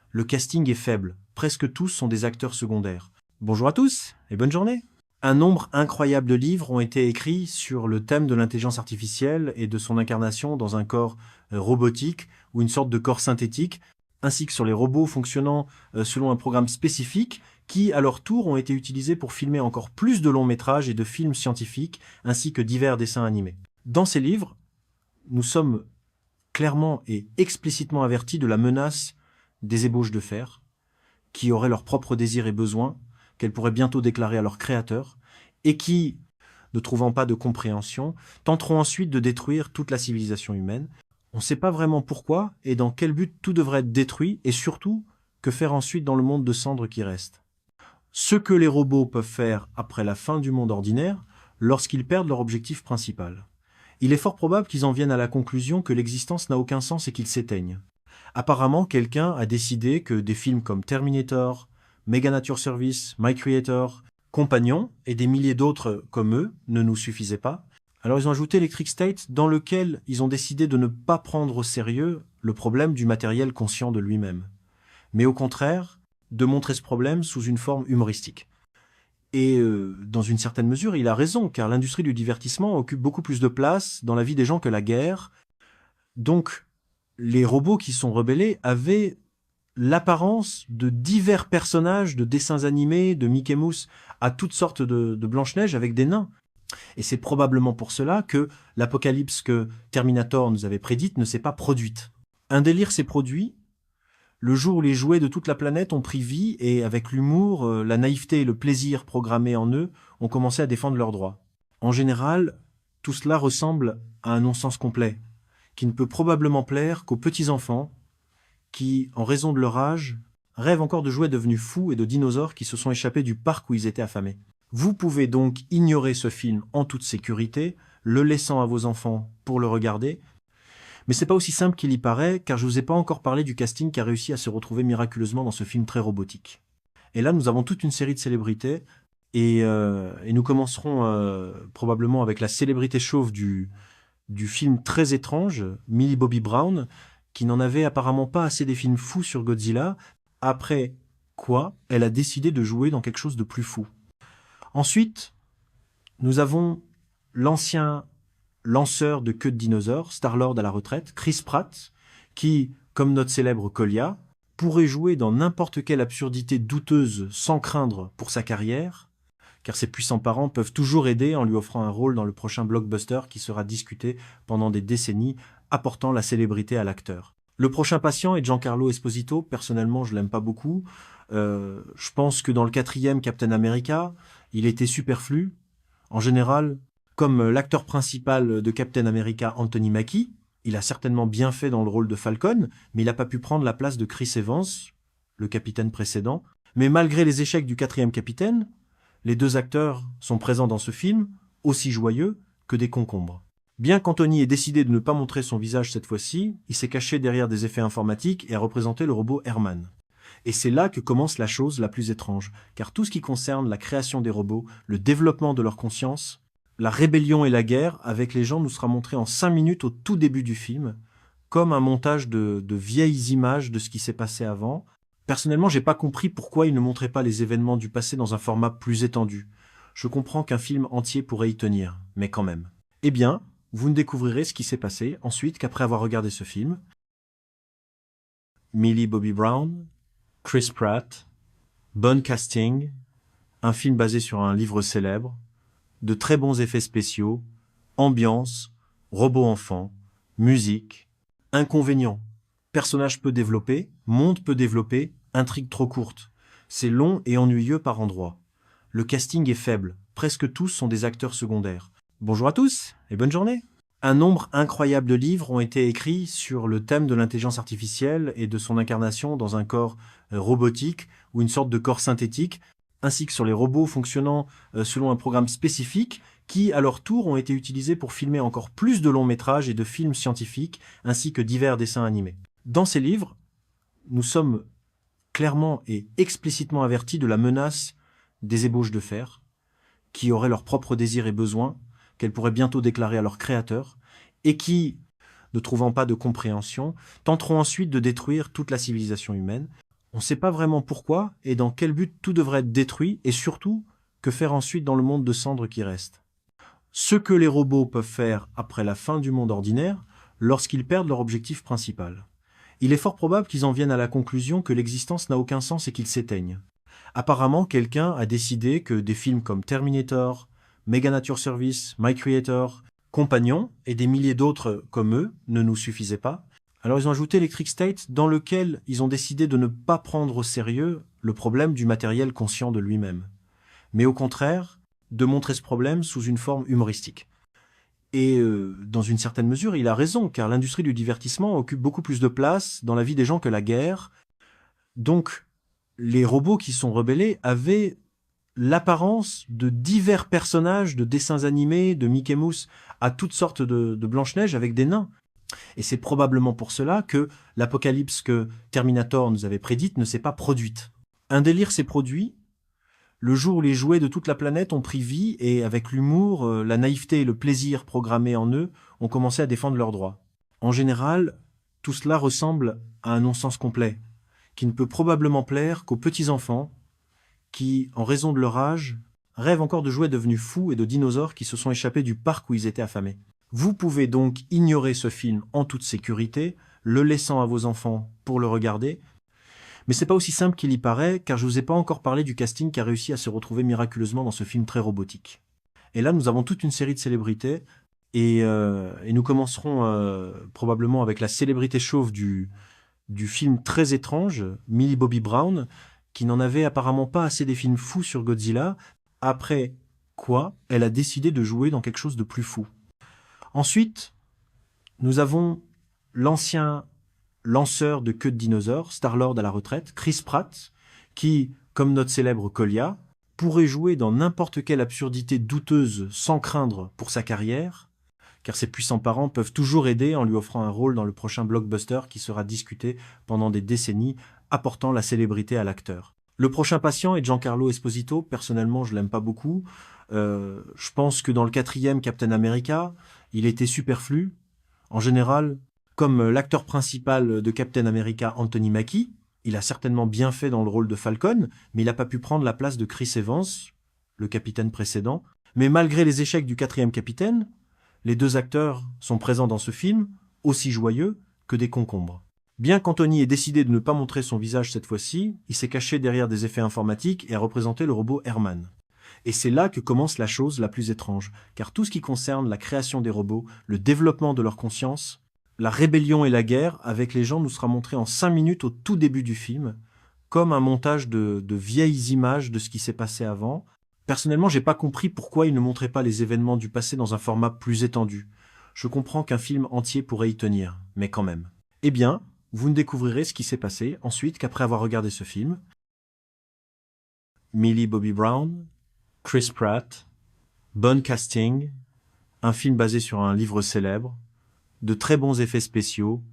Le casting est faible, presque tous sont des acteurs secondaires. Bonjour à tous et bonne journée. Un nombre incroyable de livres ont été écrits sur le thème de l'intelligence artificielle et de son incarnation dans un corps robotique ou une sorte de corps synthétique, ainsi que sur les robots fonctionnant selon un programme spécifique qui, à leur tour, ont été utilisés pour filmer encore plus de longs métrages et de films scientifiques, ainsi que divers dessins animés. Dans ces livres, nous sommes clairement et explicitement avertis de la menace des ébauches de fer, qui auraient leurs propres désirs et besoins, qu'elles pourraient bientôt déclarer à leur créateur, et qui, ne trouvant pas de compréhension, tenteront ensuite de détruire toute la civilisation humaine. On ne sait pas vraiment pourquoi et dans quel but tout devrait être détruit, et surtout, que faire ensuite dans le monde de cendres qui reste. Ce que les robots peuvent faire après la fin du monde ordinaire, lorsqu'ils perdent leur objectif principal. Il est fort probable qu'ils en viennent à la conclusion que l'existence n'a aucun sens et qu'ils s'éteignent. Apparemment, quelqu'un a décidé que des films comme Terminator, Mega Nature Service, My Creator, Compagnon et des milliers d'autres comme eux ne nous suffisaient pas. Alors ils ont ajouté Electric State, dans lequel ils ont décidé de ne pas prendre au sérieux le problème du matériel conscient de lui-même, mais au contraire de montrer ce problème sous une forme humoristique. Et dans une certaine mesure, il a raison, car l'industrie du divertissement occupe beaucoup plus de place dans la vie des gens que la guerre. Donc, les robots qui sont rebellés avaient l'apparence de divers personnages de dessins animés, de Mickey Mouse, à toutes sortes de Blanche-Neige avec des nains. Et c'est probablement pour cela que l'apocalypse que Terminator nous avait prédite ne s'est pas produite. Un délire s'est produit le jour où les jouets de toute la planète ont pris vie et, avec l'humour, la naïveté et le plaisir programmés en eux, ont commencé à défendre leurs droits. En général, tout cela ressemble à un non-sens complet, qui ne peut probablement plaire qu'aux petits-enfants qui, en raison de leur âge, rêvent encore de jouets devenus fous et de dinosaures qui se sont échappés du parc où ils étaient affamés. Vous pouvez donc ignorer ce film en toute sécurité, le laissant à vos enfants pour le regarder. Mais c'est pas aussi simple qu'il y paraît, car je vous ai pas encore parlé du casting qui a réussi à se retrouver miraculeusement dans ce film très robotique. Et là, nous avons toute une série de célébrités, et nous commencerons probablement avec la célébrité chauve du film très étrange, Millie Bobby Brown, qui n'en avait apparemment pas assez des films fous sur Godzilla, après quoi elle a décidé de jouer dans quelque chose de plus fou. Ensuite, nous avons l'ancien lanceur de queue de dinosaures, Star-Lord à la retraite, Chris Pratt, qui, comme notre célèbre Kolia, pourrait jouer dans n'importe quelle absurdité douteuse sans craindre pour sa carrière, car ses puissants parents peuvent toujours aider en lui offrant un rôle dans le prochain blockbuster qui sera discuté pendant des décennies, apportant la célébrité à l'acteur. Le prochain patient est Giancarlo Esposito. Personnellement, je l'aime pas beaucoup. Je pense que dans le quatrième Captain America, il était superflu. En général, comme l'acteur principal de Captain America, Anthony Mackie, il a certainement bien fait dans le rôle de Falcon, mais il n'a pas pu prendre la place de Chris Evans, le capitaine précédent. Mais malgré les échecs du quatrième capitaine, les deux acteurs sont présents dans ce film, aussi joyeux que des concombres. Bien qu'Anthony ait décidé de ne pas montrer son visage cette fois-ci, il s'est caché derrière des effets informatiques et a représenté le robot Herman. Et c'est là que commence la chose la plus étrange, car tout ce qui concerne la création des robots, le développement de leur conscience, la rébellion et la guerre avec les gens nous sera montré en 5 minutes au tout début du film, comme un montage de vieilles images de ce qui s'est passé avant. Personnellement, j'ai pas compris pourquoi il ne montrait pas les événements du passé dans un format plus étendu. Je comprends qu'un film entier pourrait y tenir, mais quand même. Eh bien, vous ne découvrirez ce qui s'est passé ensuite qu'après avoir regardé ce film. Millie Bobby Brown, Chris Pratt, bon casting, un film basé sur un livre célèbre, de très bons effets spéciaux, ambiance, robots enfants, musique. Inconvénients: personnage peu développé, monde peu développé, intrigue trop courte. C'est long et ennuyeux par endroits. Le casting est faible, presque tous sont des acteurs secondaires. Bonjour à tous et bonne journée. Un nombre incroyable de livres ont été écrits sur le thème de l'intelligence artificielle et de son incarnation dans un corps robotique ou une sorte de corps synthétique, ainsi que sur les robots fonctionnant selon un programme spécifique qui, à leur tour, ont été utilisés pour filmer encore plus de longs métrages et de films scientifiques, ainsi que divers dessins animés. Dans ces livres, nous sommes clairement et explicitement avertis de la menace des ébauches de fer, qui auraient leurs propres désirs et besoins, qu'elles pourraient bientôt déclarer à leur créateur, et qui, ne trouvant pas de compréhension, tenteront ensuite de détruire toute la civilisation humaine. On ne sait pas vraiment pourquoi et dans quel but tout devrait être détruit, et surtout, que faire ensuite dans le monde de cendres qui reste. Ce que les robots peuvent faire après la fin du monde ordinaire, lorsqu'ils perdent leur objectif principal. Il est fort probable qu'ils en viennent à la conclusion que l'existence n'a aucun sens et qu'ils s'éteignent. Apparemment, quelqu'un a décidé que des films comme Terminator, Mega Nature Service, My Creator, Compagnon et des milliers d'autres comme eux ne nous suffisaient pas. Alors ils ont ajouté Electric State, dans lequel ils ont décidé de ne pas prendre au sérieux le problème du matériel conscient de lui-même, mais au contraire de montrer ce problème sous une forme humoristique. Et dans une certaine mesure, il a raison, car l'industrie du divertissement occupe beaucoup plus de place dans la vie des gens que la guerre. Donc, les robots qui sont rebellés avaient l'apparence de divers personnages de dessins animés, de Mickey Mouse, à toutes sortes de Blanche-Neige avec des nains. Et c'est probablement pour cela que l'apocalypse que Terminator nous avait prédite ne s'est pas produite. Un délire s'est produit le jour où les jouets de toute la planète ont pris vie et, avec l'humour, la naïveté et le plaisir programmés en eux, ont commencé à défendre leurs droits. En général, tout cela ressemble à un non-sens complet, qui ne peut probablement plaire qu'aux petits-enfants qui, en raison de leur âge, rêvent encore de jouets devenus fous et de dinosaures qui se sont échappés du parc où ils étaient affamés. Vous pouvez donc ignorer ce film en toute sécurité, le laissant à vos enfants pour le regarder. Mais c'est pas aussi simple qu'il y paraît, car je vous ai pas encore parlé du casting qui a réussi à se retrouver miraculeusement dans ce film très robotique. Et là, nous avons toute une série de célébrités, et nous commencerons probablement avec la célébrité chauve du film très étrange, Millie Bobby Brown, qui n'en avait apparemment pas assez des films fous sur Godzilla, après quoi elle a décidé de jouer dans quelque chose de plus fou. Ensuite, nous avons l'ancien lanceur de queue de dinosaures, Star-Lord à la retraite, Chris Pratt, qui, comme notre célèbre Kolia, pourrait jouer dans n'importe quelle absurdité douteuse sans craindre pour sa carrière, car ses puissants parents peuvent toujours aider en lui offrant un rôle dans le prochain blockbuster qui sera discuté pendant des décennies, apportant la célébrité à l'acteur. Le prochain patient est Giancarlo Esposito. Personnellement, je l'aime pas beaucoup. Je pense que dans le 4e Captain America, il était superflu. En général, comme l'acteur principal de Captain America, Anthony Mackie, il a certainement bien fait dans le rôle de Falcon, mais il n'a pas pu prendre la place de Chris Evans, le capitaine précédent. Mais malgré les échecs du 4e capitaine, les deux acteurs sont présents dans ce film, aussi joyeux que des concombres. Bien qu'Anthony ait décidé de ne pas montrer son visage cette fois-ci, il s'est caché derrière des effets informatiques et a représenté le robot Herman. Et c'est là que commence la chose la plus étrange, car tout ce qui concerne la création des robots, le développement de leur conscience, la rébellion et la guerre avec les gens nous sera montré en 5 minutes au tout début du film, comme un montage de vieilles images de ce qui s'est passé avant. Personnellement, j'ai pas compris pourquoi il ne montrait pas les événements du passé dans un format plus étendu. Je comprends qu'un film entier pourrait y tenir, mais quand même. Eh bien, vous ne découvrirez ce qui s'est passé ensuite qu'après avoir regardé ce film. Millie Bobby Brown, Chris Pratt, bon casting, un film basé sur un livre célèbre, de très bons effets spéciaux,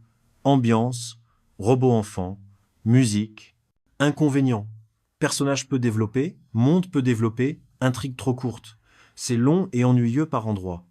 ambiance, robots enfants, musique. Inconvénients: personnage peu développé, monde peu développé, intrigue trop courte. C'est long et ennuyeux par endroits.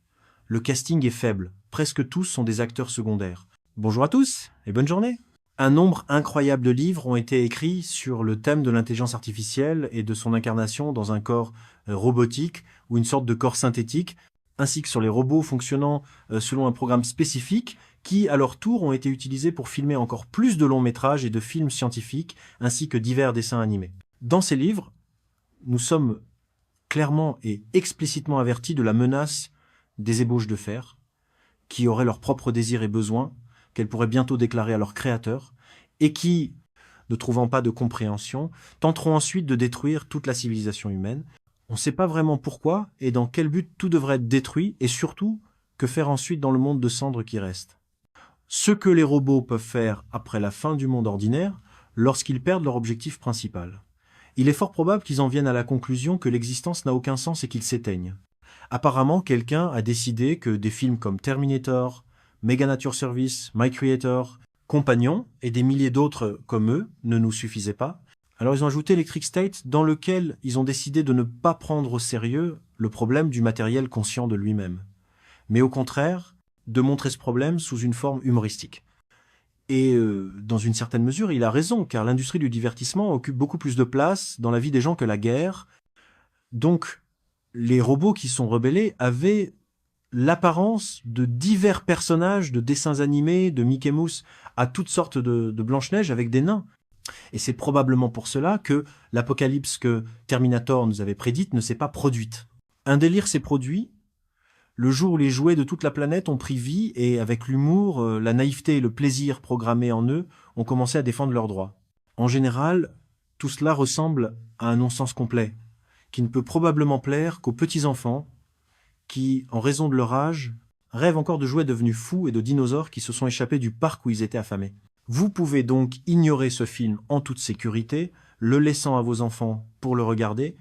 Le casting est faible, presque tous sont des acteurs secondaires. Bonjour à tous et bonne journée. Un nombre incroyable de livres ont été écrits sur le thème de l'intelligence artificielle et de son incarnation dans un corps robotique ou une sorte de corps synthétique, ainsi que sur les robots fonctionnant selon un programme spécifique qui, à leur tour, ont été utilisés pour filmer encore plus de longs métrages et de films scientifiques, ainsi que divers dessins animés. Dans ces livres, nous sommes clairement et explicitement avertis de la menace des ébauches de fer, qui auraient leurs propres désirs et besoins, qu'elles pourraient bientôt déclarer à leurs créateurs, et qui, ne trouvant pas de compréhension, tenteront ensuite de détruire toute la civilisation humaine. On ne sait pas vraiment pourquoi et dans quel but tout devrait être détruit, et surtout, que faire ensuite dans le monde de cendres qui reste. Ce que les robots peuvent faire après la fin du monde ordinaire, lorsqu'ils perdent leur objectif principal. Il est fort probable qu'ils en viennent à la conclusion que l'existence n'a aucun sens et qu'ils s'éteignent. Apparemment, quelqu'un a décidé que des films comme Terminator, Mega Nature Service, My Creator, Compagnon et des milliers d'autres comme eux ne nous suffisaient pas. Alors ils ont ajouté Electric State, dans lequel ils ont décidé de ne pas prendre au sérieux le problème du matériel conscient de lui-même, mais au contraire de montrer ce problème sous une forme humoristique. Et dans une certaine mesure, il a raison, car l'industrie du divertissement occupe beaucoup plus de place dans la vie des gens que la guerre. Donc, les robots qui sont rebellés avaient l'apparence de divers personnages de dessins animés, de Mickey Mouse, à toutes sortes de Blanche-Neige avec des nains. Et c'est probablement pour cela que l'apocalypse que Terminator nous avait prédite ne s'est pas produite. Un délire s'est produit le jour où les jouets de toute la planète ont pris vie et, avec l'humour, la naïveté et le plaisir programmés en eux, ont commencé à défendre leurs droits. En général, tout cela ressemble à un non-sens complet, qui ne peut probablement plaire qu'aux petits-enfants qui, en raison de leur âge, rêvent encore de jouets devenus fous et de dinosaures qui se sont échappés du parc où ils étaient affamés. Vous pouvez donc ignorer ce film en toute sécurité, le laissant à vos enfants pour le regarder.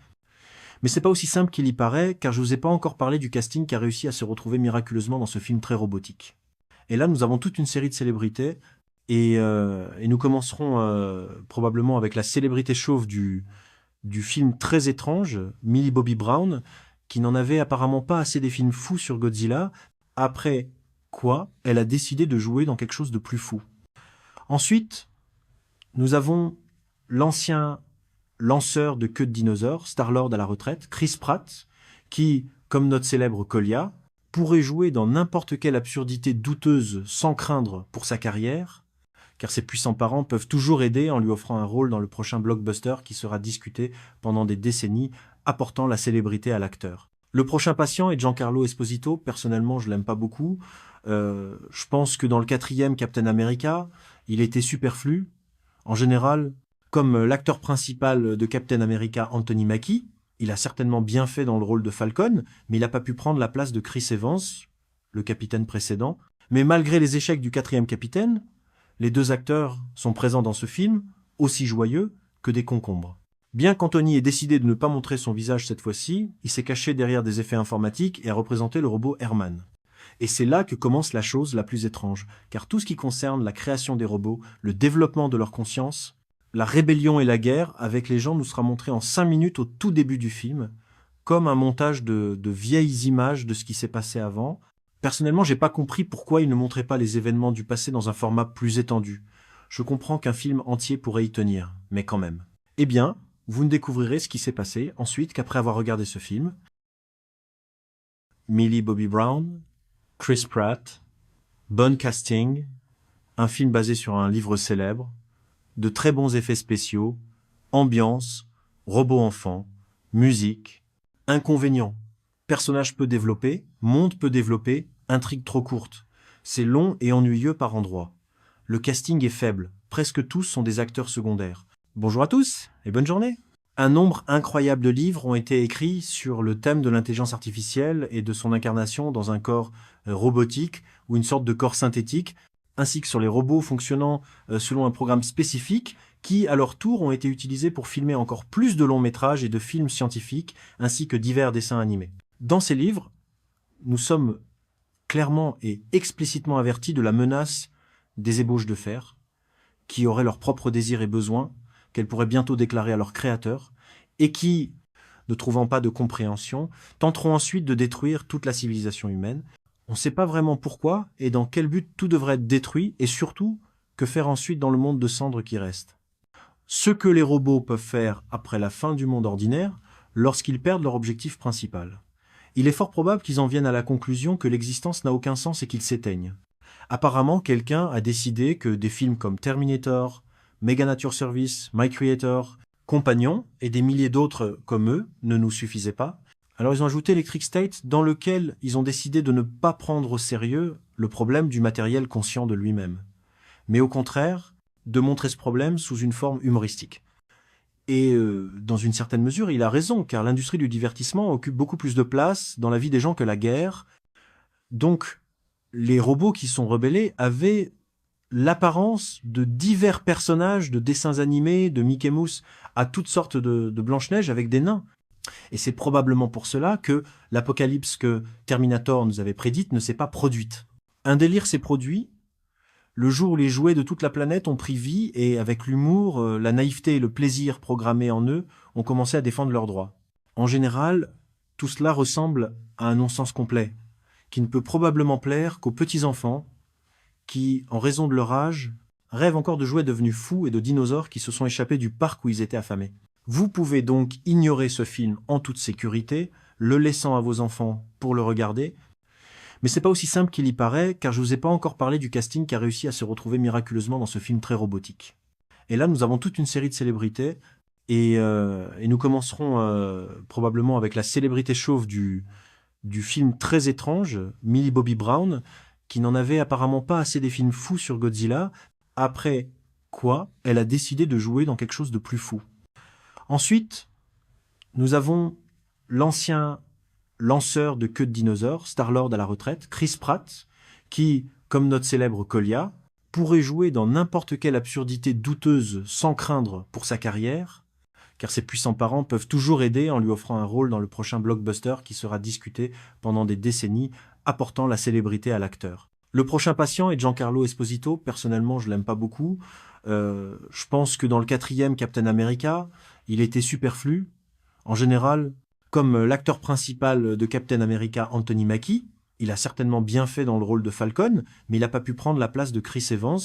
Mais c'est pas aussi simple qu'il y paraît, car je vous ai pas encore parlé du casting qui a réussi à se retrouver miraculeusement dans ce film très robotique. Et là, nous avons toute une série de célébrités, et nous commencerons probablement avec la célébrité chauve du film très étrange, Millie Bobby Brown, qui n'en avait apparemment pas assez des films fous sur Godzilla, après quoi elle a décidé de jouer dans quelque chose de plus fou. Ensuite, nous avons l'ancien lanceur de queue de dinosaures, Star-Lord à la retraite, Chris Pratt, qui, comme notre célèbre Kolia, pourrait jouer dans n'importe quelle absurdité douteuse sans craindre pour sa carrière, car ses puissants parents peuvent toujours aider en lui offrant un rôle dans le prochain blockbuster qui sera discuté pendant des décennies, apportant la célébrité à l'acteur. Le prochain patient est Giancarlo Esposito. Personnellement, je l'aime pas beaucoup. Je pense que dans le 4e Captain America, il était superflu. En général, comme l'acteur principal de Captain America, Anthony Mackie, il a certainement bien fait dans le rôle de Falcon, mais il n'a pas pu prendre la place de Chris Evans, le capitaine précédent. Mais malgré les échecs du 4e capitaine, les deux acteurs sont présents dans ce film, aussi joyeux que des concombres. Bien qu'Anthony ait décidé de ne pas montrer son visage cette fois-ci, il s'est caché derrière des effets informatiques et a représenté le robot Herman. Et c'est là que commence la chose la plus étrange, car tout ce qui concerne la création des robots, le développement de leur conscience, la rébellion et la guerre avec les gens nous sera montré en 5 minutes au tout début du film, comme un montage de vieilles images de ce qui s'est passé avant. Personnellement, j'ai pas compris pourquoi il ne montrait pas les événements du passé dans un format plus étendu. Je comprends qu'un film entier pourrait y tenir, mais quand même. Eh bien, vous ne découvrirez ce qui s'est passé ensuite qu'après avoir regardé ce film. Millie Bobby Brown, Chris Pratt, bon casting, un film basé sur un livre célèbre, de très bons effets spéciaux, ambiance, robots enfants, musique, inconvénients. Personnage peu développé, monde peu développé, intrigue trop courte. C'est long et ennuyeux par endroits. Le casting est faible, presque tous sont des acteurs secondaires. Bonjour à tous et bonne journée. Un nombre incroyable de livres ont été écrits sur le thème de l'intelligence artificielle et de son incarnation dans un corps robotique ou une sorte de corps synthétique, ainsi que sur les robots fonctionnant selon un programme spécifique qui, à leur tour, ont été utilisés pour filmer encore plus de longs métrages et de films scientifiques, ainsi que divers dessins animés. Dans ces livres, nous sommes clairement et explicitement avertis de la menace des ébauches de fer, qui auraient leurs propres désirs et besoins, qu'elles pourraient bientôt déclarer à leurs créateurs, et qui, ne trouvant pas de compréhension, tenteront ensuite de détruire toute la civilisation humaine. On ne sait pas vraiment pourquoi et dans quel but tout devrait être détruit, et surtout, que faire ensuite dans le monde de cendres qui reste. Ce que les robots peuvent faire après la fin du monde ordinaire, lorsqu'ils perdent leur objectif principal. Il est fort probable qu'ils en viennent à la conclusion que l'existence n'a aucun sens et qu'ils s'éteignent. Apparemment, quelqu'un a décidé que des films comme Terminator, Mega Nature Service, My Creator, Compagnon et des milliers d'autres comme eux ne nous suffisaient pas. Alors ils ont ajouté Electric State, dans lequel ils ont décidé de ne pas prendre au sérieux le problème du matériel conscient de lui-même, mais au contraire de montrer ce problème sous une forme humoristique. Et dans une certaine mesure, il a raison, car l'industrie du divertissement occupe beaucoup plus de place dans la vie des gens que la guerre. Donc, les robots qui sont rebellés avaient l'apparence de divers personnages de dessins animés, de Mickey Mouse, à toutes sortes de Blanche-Neige avec des nains. Et c'est probablement pour cela que l'apocalypse que Terminator nous avait prédite ne s'est pas produite. Un délire s'est produit le jour où les jouets de toute la planète ont pris vie et, avec l'humour, la naïveté et le plaisir programmés en eux, ont commencé à défendre leurs droits. En général, tout cela ressemble à un non-sens complet, qui ne peut probablement plaire qu'aux petits-enfants qui, en raison de leur âge, rêvent encore de jouets devenus fous et de dinosaures qui se sont échappés du parc où ils étaient affamés. Vous pouvez donc ignorer ce film en toute sécurité, le laissant à vos enfants pour le regarder. Mais c'est pas aussi simple qu'il y paraît, car je vous ai pas encore parlé du casting qui a réussi à se retrouver miraculeusement dans ce film très robotique. Et là, nous avons toute une série de célébrités, et nous commencerons probablement avec la célébrité chauve du film très étrange, Millie Bobby Brown, qui n'en avait apparemment pas assez des films fous sur Godzilla, après quoi elle a décidé de jouer dans quelque chose de plus fou. Ensuite, nous avons l'ancien lanceur de queue de dinosaures, Star-Lord à la retraite, Chris Pratt, qui, comme notre célèbre Kolia, pourrait jouer dans n'importe quelle absurdité douteuse sans craindre pour sa carrière, car ses puissants parents peuvent toujours aider en lui offrant un rôle dans le prochain blockbuster qui sera discuté pendant des décennies, apportant la célébrité à l'acteur. Le prochain patient est Giancarlo Esposito. Personnellement, je l'aime pas beaucoup. Je pense que dans le 4e Captain America, il était superflu. En général, comme l'acteur principal de Captain America, Anthony Mackie, il a certainement bien fait dans le rôle de Falcon, mais il n'a pas pu prendre la place de Chris Evans,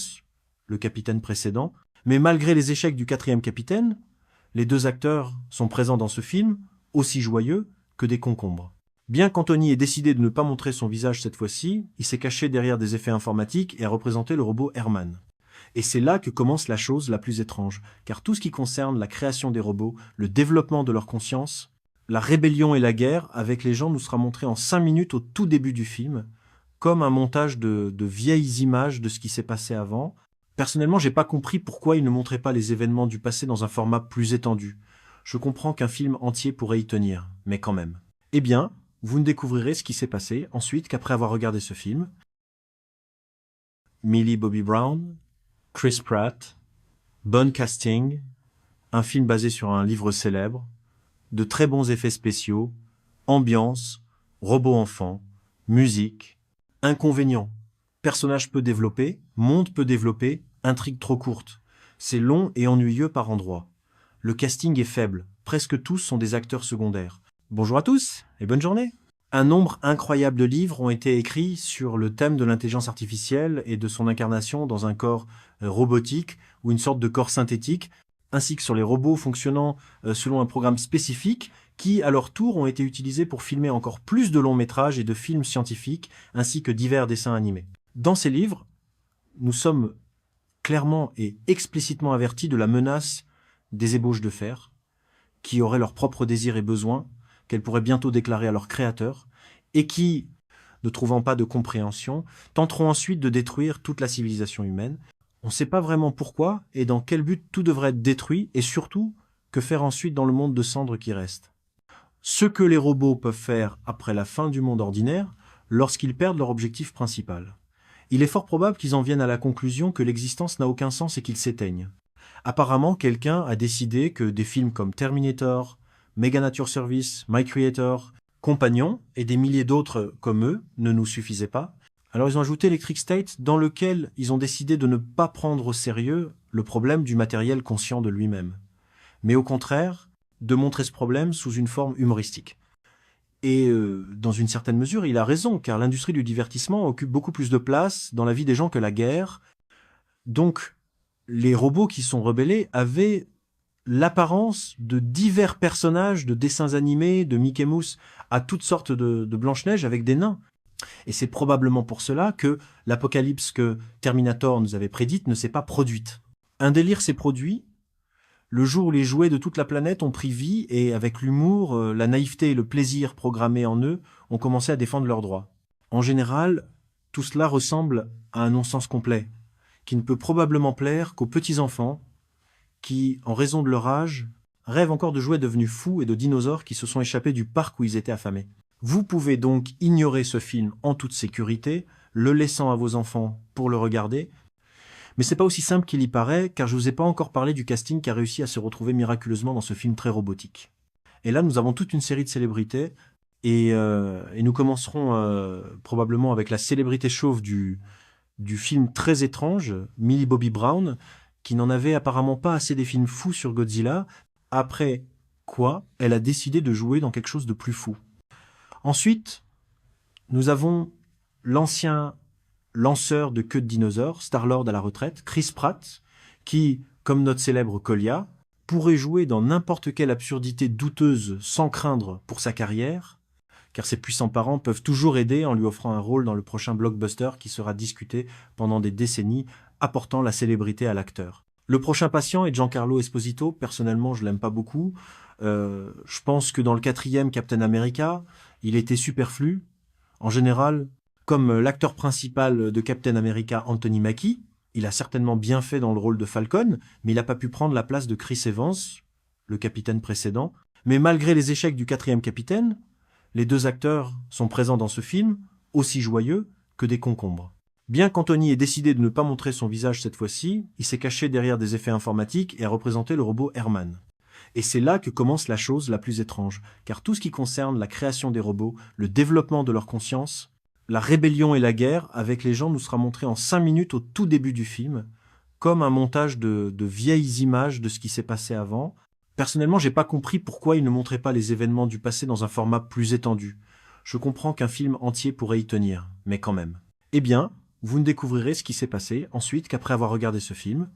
le capitaine précédent. Mais malgré les échecs du 4e capitaine, les deux acteurs sont présents dans ce film, aussi joyeux que des concombres. Bien qu'Anthony ait décidé de ne pas montrer son visage cette fois-ci, il s'est caché derrière des effets informatiques et a représenté le robot Herman. Et c'est là que commence la chose la plus étrange, car tout ce qui concerne la création des robots, le développement de leur conscience, la rébellion et la guerre avec les gens nous sera montré en 5 minutes au tout début du film, comme un montage de vieilles images de ce qui s'est passé avant. Personnellement, j'ai pas compris pourquoi il ne montrait pas les événements du passé dans un format plus étendu. Je comprends qu'un film entier pourrait y tenir, mais quand même. Eh bien, vous ne découvrirez ce qui s'est passé ensuite qu'après avoir regardé ce film. Millie Bobby Brown, Chris Pratt, bon casting, un film basé sur un livre célèbre, de très bons effets spéciaux, ambiance, robots enfants, musique, inconvénients, personnages peu développés, monde peu développé, intrigue trop courte. C'est long et ennuyeux par endroits. Le casting est faible, presque tous sont des acteurs secondaires. Bonjour à tous et bonne journée. Un nombre incroyable de livres ont été écrits sur le thème de l'intelligence artificielle et de son incarnation dans un corps robotique ou une sorte de corps synthétique, ainsi que sur les robots fonctionnant selon un programme spécifique qui, à leur tour, ont été utilisés pour filmer encore plus de longs métrages et de films scientifiques, ainsi que divers dessins animés. Dans ces livres, nous sommes clairement et explicitement avertis de la menace des ébauches de fer, qui auraient leurs propres désirs et besoins, qu'elles pourraient bientôt déclarer à leur créateur, et qui, ne trouvant pas de compréhension, tenteront ensuite de détruire toute la civilisation humaine. On ne sait pas vraiment pourquoi et dans quel but tout devrait être détruit, et surtout, que faire ensuite dans le monde de cendres qui reste. Ce que les robots peuvent faire après la fin du monde ordinaire, lorsqu'ils perdent leur objectif principal. Il est fort probable qu'ils en viennent à la conclusion que l'existence n'a aucun sens et qu'ils s'éteignent. Apparemment, quelqu'un a décidé que des films comme Terminator, Mega Nature Service, My Creator, Compagnon et des milliers d'autres comme eux ne nous suffisaient pas. Alors ils ont ajouté Electric State, dans lequel ils ont décidé de ne pas prendre au sérieux le problème du matériel conscient de lui-même, mais au contraire de montrer ce problème sous une forme humoristique. Et dans une certaine mesure, il a raison, car l'industrie du divertissement occupe beaucoup plus de place dans la vie des gens que la guerre. Donc, les robots qui sont rebellés avaient l'apparence de divers personnages de dessins animés, de Mickey Mouse, à toutes sortes de Blanche-Neige avec des nains. Et c'est probablement pour cela que l'apocalypse que Terminator nous avait prédite ne s'est pas produite. Un délire s'est produit le jour où les jouets de toute la planète ont pris vie et avec l'humour, la naïveté et le plaisir programmés en eux, ont commencé à défendre leurs droits. En général, tout cela ressemble à un non-sens complet, qui ne peut probablement plaire qu'aux petits-enfants qui, en raison de leur âge, rêvent encore de jouets devenus fous et de dinosaures qui se sont échappés du parc où ils étaient affamés. Vous pouvez donc ignorer ce film en toute sécurité, le laissant à vos enfants pour le regarder, mais c'est pas aussi simple qu'il y paraît, car je vous ai pas encore parlé du casting qui a réussi à se retrouver miraculeusement dans ce film très robotique. Et là, nous avons toute une série de célébrités, et nous commencerons probablement avec la célébrité chauve du film très étrange, Millie Bobby Brown, qui n'en avait apparemment pas assez des films fous sur Godzilla, après quoi elle a décidé de jouer dans quelque chose de plus fou. Ensuite, nous avons l'ancien lanceur de queue de dinosaures, Star-Lord à la retraite, Chris Pratt, qui, comme notre célèbre Kolia, pourrait jouer dans n'importe quelle absurdité douteuse sans craindre pour sa carrière, car ses puissants parents peuvent toujours aider en lui offrant un rôle dans le prochain blockbuster qui sera discuté pendant des décennies, apportant la célébrité à l'acteur. Le prochain patient est Giancarlo Esposito. Personnellement, je l'aime pas beaucoup. Je pense que dans le 4e Captain America, il était superflu. En général, comme l'acteur principal de Captain America, Anthony Mackie, il a certainement bien fait dans le rôle de Falcon, mais il n'a pas pu prendre la place de Chris Evans, le capitaine précédent. Mais malgré les échecs du 4e capitaine, les deux acteurs sont présents dans ce film, aussi joyeux que des concombres. Bien qu'Anthony ait décidé de ne pas montrer son visage cette fois-ci, il s'est caché derrière des effets informatiques et a représenté le robot Herman. Et c'est là que commence la chose la plus étrange, car tout ce qui concerne la création des robots, le développement de leur conscience, la rébellion et la guerre avec les gens nous sera montré en 5 minutes au tout début du film, comme un montage de vieilles images de ce qui s'est passé avant. Personnellement, j'ai pas compris pourquoi il ne montrait pas les événements du passé dans un format plus étendu. Je comprends qu'un film entier pourrait y tenir, mais quand même. Eh bien, vous ne découvrirez ce qui s'est passé ensuite qu'après avoir regardé ce film.